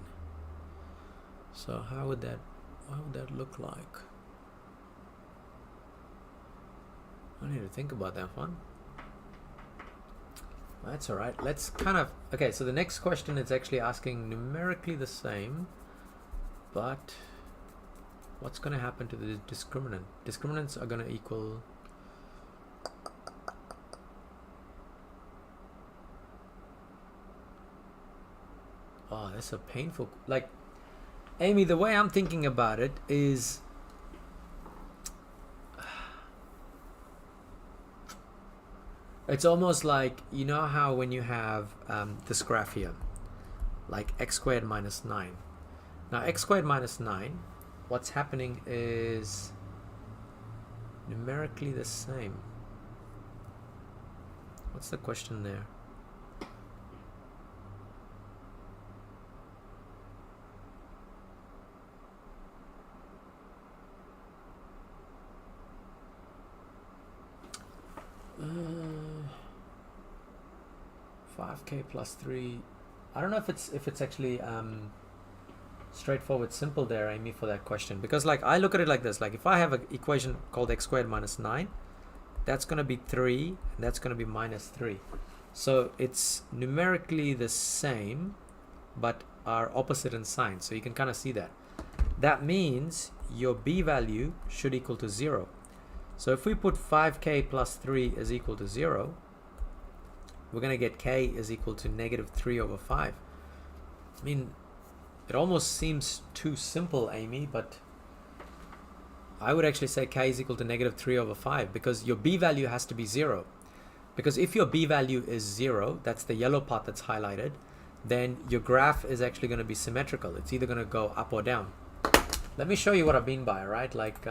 So how would that look like? I need to think about that one. That's all right. Let's kind of, okay, so the next question is actually asking numerically the same, but what's going to happen to the discriminant? Discriminants are going to equal that's a painful, like, Amy, the way I'm thinking about it is it's almost like, you know how when you have this graph here, like x squared minus 9. Now x squared minus 9, what's happening is numerically the same. What's the question there? Uh, 5k plus 3. I don't know if it's actually straightforward simple there, Amy, for that question, because like I look at it like this, like if I have an equation called x squared minus 9, that's going to be 3 and that's going to be minus 3. So it's numerically the same but are opposite in sign. So you can kind of see that. That means your b value should equal to 0. So if we put 5k plus 3 is equal to 0, we're going to get k is equal to negative 3 over 5. I mean, it almost seems too simple, Amy, but I would actually say k is equal to negative 3 over 5 because your b value has to be 0. Because if your b value is 0, that's the yellow part that's highlighted, then your graph is actually going to be symmetrical. It's either going to go up or down. Let me show you what I mean by, right? Like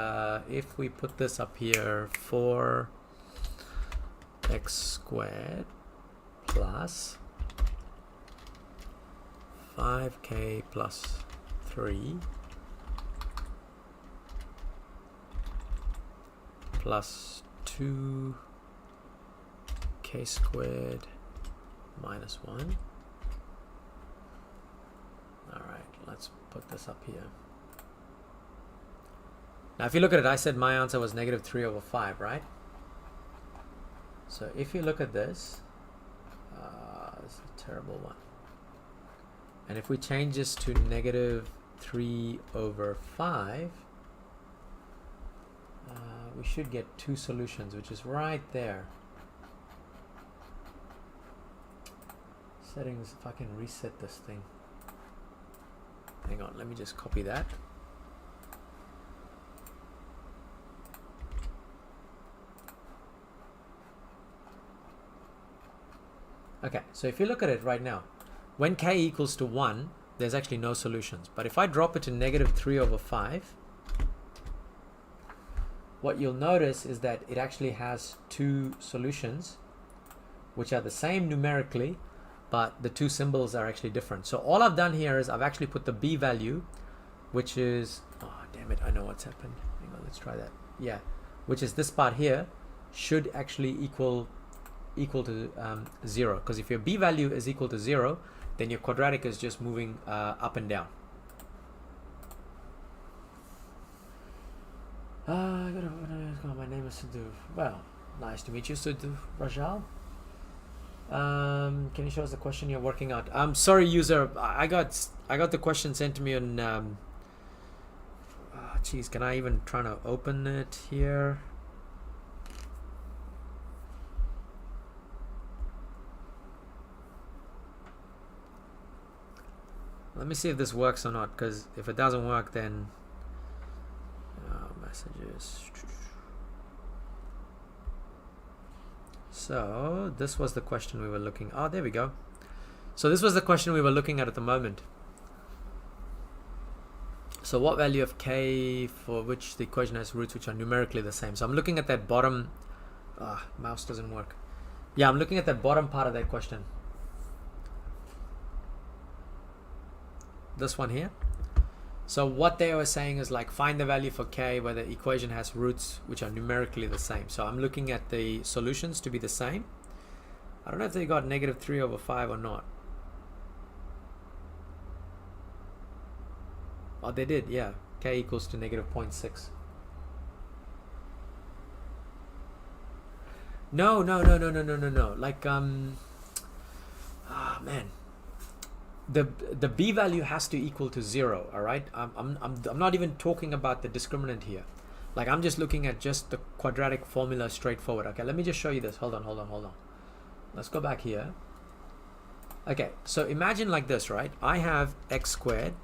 if we put this up here, 4x squared plus 5k plus 3 plus 2k squared minus 1. All right, let's put this up here. Now, if you look at it, I said my answer was negative 3 over 5, right? So if you look at this, this is a terrible one. And if we change this to negative 3 over 5, we should get two solutions, which is right there. Settings, if I can reset this thing. Hang on, let me just copy that. Okay, so if you look at it right now, when k equals to 1, there's actually no solutions. But if I drop it to -3/5, what you'll notice is that it actually has two solutions, which are the same numerically, but the two symbols are actually different. So all I've done here is I've actually put the b value, which is, oh damn it, I know what's happened. Hang on, let's try that. Yeah, which is this part here, should actually equal to 0, because if your b value is equal to 0, then your quadratic is just moving up and down. My name is Sidhu. Well, nice to meet you, Sidhu Rajal. Can you show us the question you're working out? I'm sorry, user. I got the question sent to me on. Geez, can I even try to open it here? Let me see if this works or not, because if it doesn't work, then messages. So this was the question we were looking. Oh, there we go. So this was the question we were looking at the moment. So what value of k for which the equation has roots which are numerically the same? So I'm looking at that bottom. Mouse doesn't work. Yeah, I'm looking at that bottom part of that question. This one here. So what they were saying is like find the value for k where the equation has roots which are numerically the same. So I'm looking at the solutions to be the same. I don't know if they got -3/5 or not. Oh, they did, yeah. K equals to -0.6. No. Like man. The b value has to equal to 0. All right, I'm not even talking about the discriminant here. Like I'm just looking at just the quadratic formula straightforward. Okay, let me just show you this. Hold on. Let's go back here. Okay, so imagine like this, right? I have x squared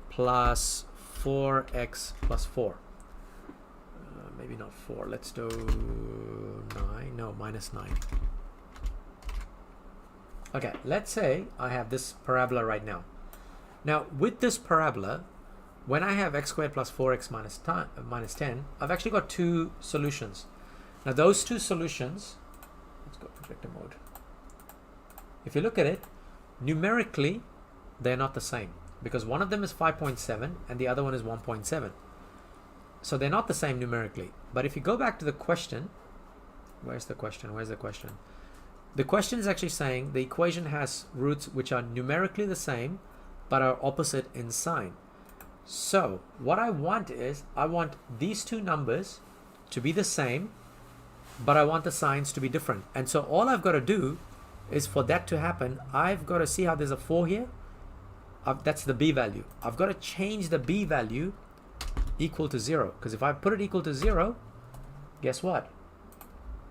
plus 4x plus 4. Maybe not 4. Let's do 9. No, -9. Okay, let's say I have this parabola right now. Now, with this parabola, when I have x squared plus 4x minus 10, I've actually got two solutions. Now, those two solutions, let's go projector mode. If you look at it, numerically, they're not the same because one of them is 5.7 and the other one is 1.7. So they're not the same numerically. But if you go back to the question, where's the question? The question is actually saying the equation has roots which are numerically the same but are opposite in sign. So what I want is I want these two numbers to be the same, but I want the signs to be different. And so all I've got to do is for that to happen, I've got to see how there's a 4 here. That's the b value. I've got to change the b value equal to 0, because if I put it equal to 0, guess what?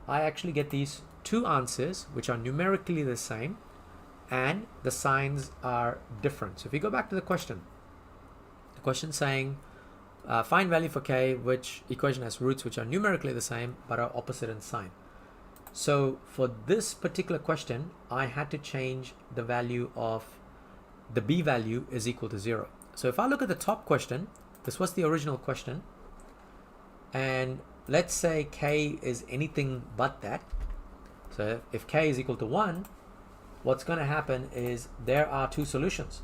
I actually get these two answers which are numerically the same and the signs are different. So if you go back to the question saying find value for k which equation has roots which are numerically the same but are opposite in sign. So for this particular question, I had to change the value of the b value is equal to 0. So if I look at the top question, this was the original question, and let's say k is anything but that. So if k is equal to 1, what's going to happen is there are two solutions,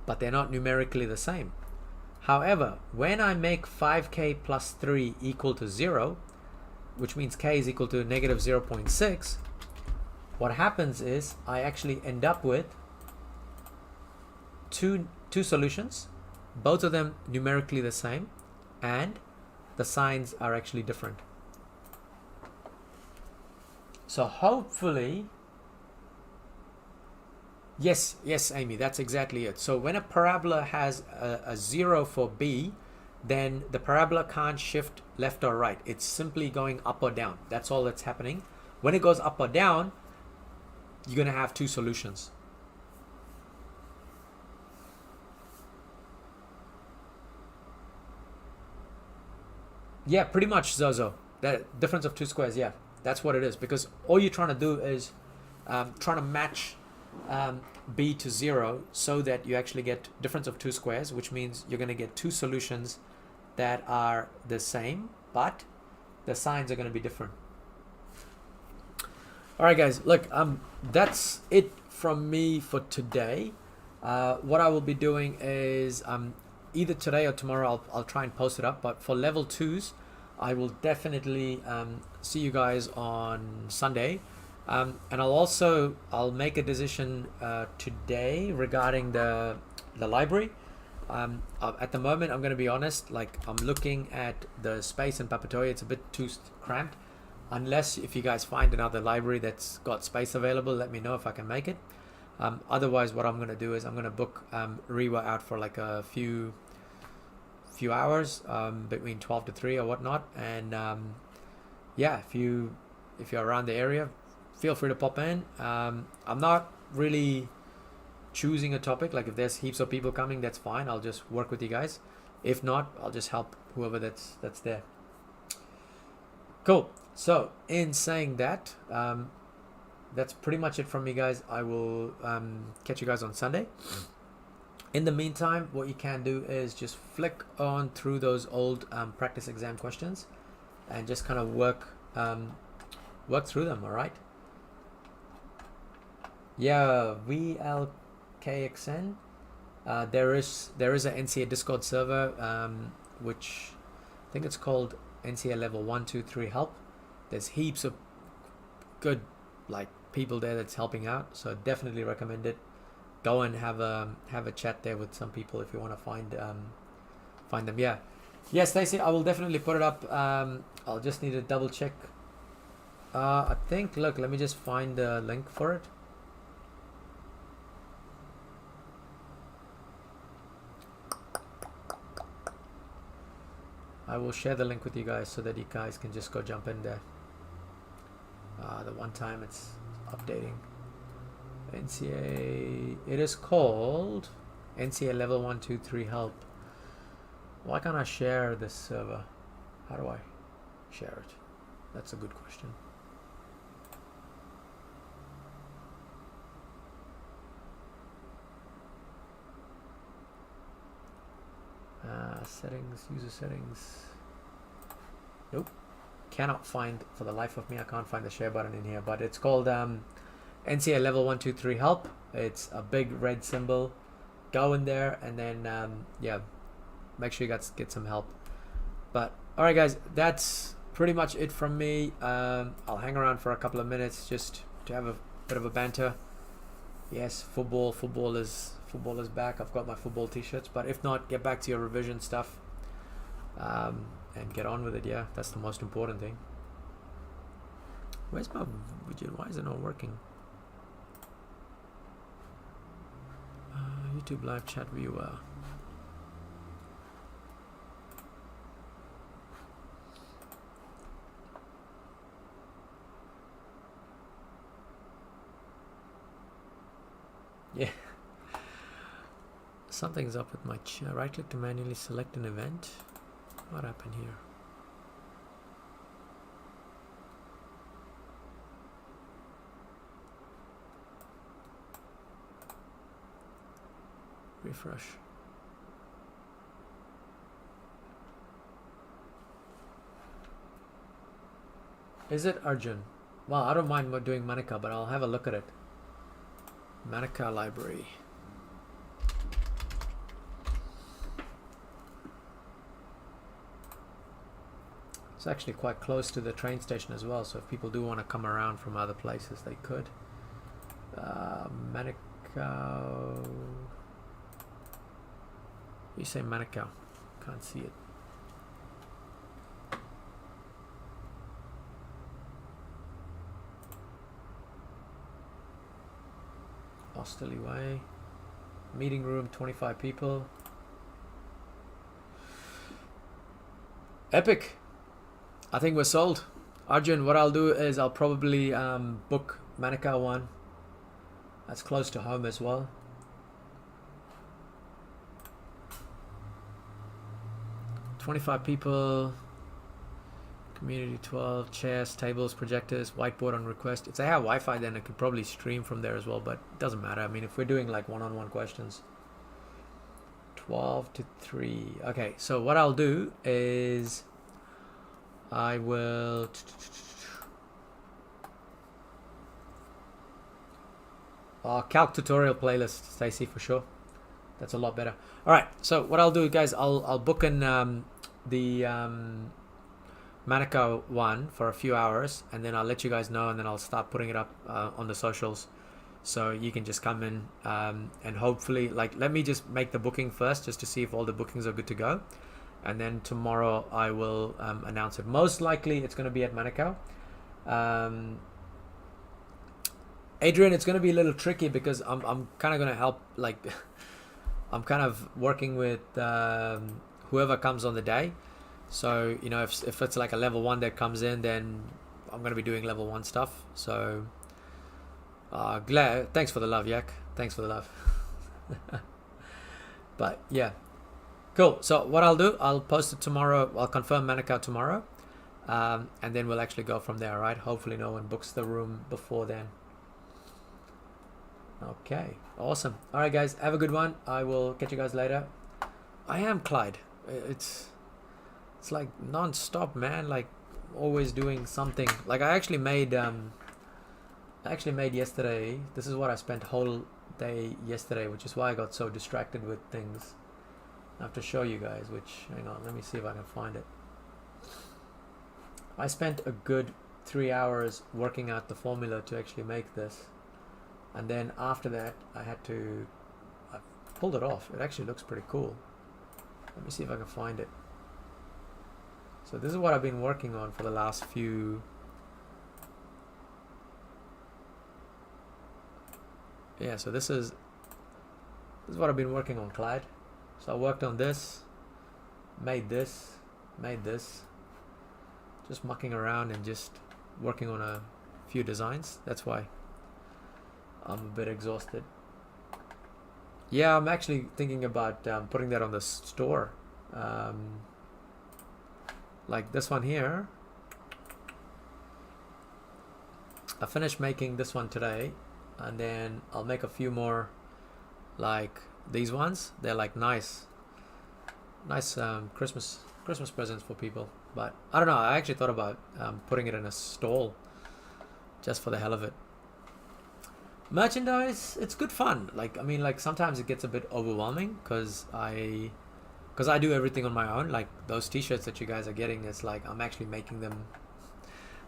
but they're not numerically the same. However, when I make 5k plus 3 equal to 0, which means k is equal to -0.6, what happens is I actually end up with two solutions, both of them numerically the same, and the signs are actually different. So hopefully, yes, Amy, that's exactly it. So when a parabola has a 0 for b, then the parabola can't shift left or right. It's simply going up or down. That's all that's happening. When it goes up or down, you're going to have two solutions. Yeah, pretty much, Zozo. That difference of two squares. Yeah, that's what it is. Because all you're trying to do is trying to match um, b to 0 so that you actually get difference of two squares, which means you're going to get two solutions that are the same, but the signs are going to be different. All right, guys. Look, that's it from me for today. What I will be doing is either today or tomorrow I'll try and post it up. But for level 2s, I will definitely see you guys on Sunday. And I'll make a decision today regarding the library. At the moment, I'm going to be honest, like I'm looking at the space in Papatoya, it's a bit too cramped. Unless if you guys find another library that's got space available, let me know if I can make it. Otherwise, what I'm going to do is I'm going to book Rewa out for like a few hours between 12 to 3 or whatnot. And yeah, if you're around the area, feel free to pop in. I'm not really choosing a topic. Like if there's heaps of people coming, that's fine. I'll just work with you guys. If not, I'll just help whoever that's there. Cool. So in saying that, that's pretty much it from me, guys. I will catch you guys on Sunday. In the meantime, what you can do is just flick on through those old practice exam questions and just kind of work through them. All right. Yeah, VLKXN. There is an NCEA Discord server, which I think it's called NCEA Level 1, 2, 3 Help. There's heaps of good like people there that's helping out, so definitely recommend it. Go and have a chat there with some people if you want to find them. Yeah, Stacey, I will definitely put it up. I'll just need to double check. I think, look, let me just find the link for it. I will share the link with you guys so that you guys can just go jump in there. The one time it's updating. NCEA, it is called NCEA Level 1, 2, 3 Help. Why can't I share this server? How do I share it? That's a good question. Settings, user settings. Nope. Cannot find, for the life of me, I can't find the share button in here, but it's called NCEA Level 1, 2, 3 Help. It's a big red symbol. Go in there and then yeah, make sure you guys get some help. But all right, guys, that's pretty much it from me. I'll hang around for a couple of minutes just to have a bit of a banter. Yes, football is back. I've got my football t-shirts, but if not, get back to your revision stuff and get on with it. Yeah, that's the most important thing. Where's my widget? Why is it not working? YouTube live chat viewer. Yeah. Something's up with my right click to manually select an event. What happened here? Refresh. Is it Arjun? Well, I don't mind doing Manika, but I'll have a look at it. Manika library. It's actually quite close to the train station as well, so if people do want to come around from other places, they could. Manukau. You say Manukau. Can't see it. Osterley Way. Meeting room, 25 people. Epic. I think we're sold. Arjun, what I'll do is I'll probably book Manukau one. That's close to home as well. $25 people. Community 12, chairs, tables, projectors, whiteboard on request. If they have Wi-Fi, then it could probably stream from there as well, but it doesn't matter. I mean, if we're doing like one-on-one questions. 12 to 3. Okay, so what I'll do is I will... Calc tutorial playlist, Stacy, for sure. That's a lot better. All right, so what I'll do, guys, I'll book in the Manukau one for a few hours, and then I'll let you guys know, and then I'll start putting it up on the socials, so you can just come in and hopefully, like, let me just make the booking first, just to see if all the bookings are good to go, and then tomorrow I will announce it. Most likely it's going to be at Manukau. Adrian, it's going to be a little tricky because I'm kind of going to help, like, I'm kind of working with whoever comes on the day. So, you know, if it's like a level 1 that comes in, then I'm going to be doing level 1 stuff. So, glad. Thanks for the love, Yak. Thanks for the love. But, yeah. Cool. So, what I'll do, I'll post it tomorrow. I'll confirm Manukau tomorrow. And then we'll actually go from there, right? Hopefully no one books the room before then. Okay, awesome. All right, guys, have a good one. I will catch you guys later. I am Clyde. It's like non-stop, man. Like always doing something. Like I actually made yesterday. This is what I spent whole day yesterday, which is why I got so distracted with things. I have to show you guys. Which, hang on, let me see if I can find it. I spent a good 3 hours working out the formula to actually make this. And then after that, I pulled it off. It actually looks pretty cool. Let me see if I can find it. So this is what I've been working on for the last few... Yeah, so this is what I've been working on, Clyde. So I worked on this, made this, just mucking around and just working on a few designs. That's why I'm a bit exhausted. Yeah, I'm actually thinking about putting that on the store. Like this one here. I finished making this one today, and then I'll make a few more like these ones. They're like nice Christmas presents for people. But I don't know, I actually thought about putting it in a stall just for the hell of it. Merchandise, it's good fun. Like, I mean, like sometimes it gets a bit overwhelming because I do everything on my own. Like those t-shirts that you guys are getting, it's like I'm actually making them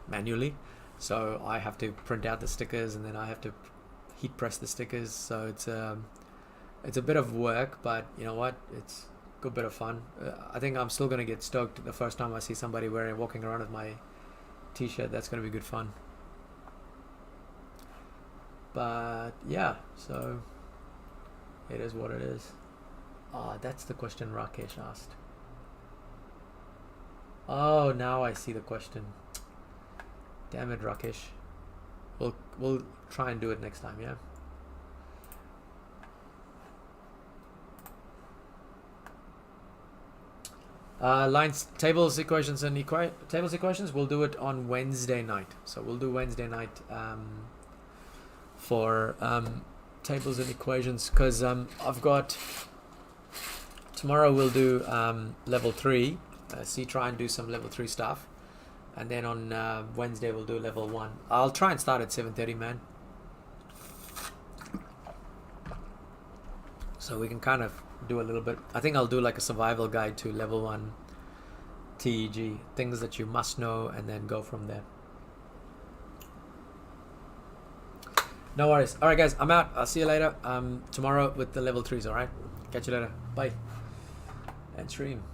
manually. So I have to print out the stickers and then I have to heat press the stickers. So it's a bit of work, but you know what? It's a good bit of fun. I think I'm still gonna get stoked the first time I see somebody walking around with my t-shirt. That's gonna be good fun. But yeah, so it is what it is. That's the question Rakesh asked. Oh, now I see the question. Damn it, Rakesh. We'll try and do it next time, yeah? Lines, tables, equations, and tables, equations, we'll do it on Wednesday night. So we'll do Wednesday night for tables and equations, because I've got tomorrow we'll do level 3, try and do some level 3 stuff, and then on Wednesday we'll do level 1. I'll try and start at 7:30, man, so we can kind of do a little bit. I think I'll do like a survival guide to level 1 TEG, things that you must know, and then go from there. No worries. All right, guys, I'm out. I'll see you later tomorrow with the level 3s. All right, catch you later. Bye. And stream.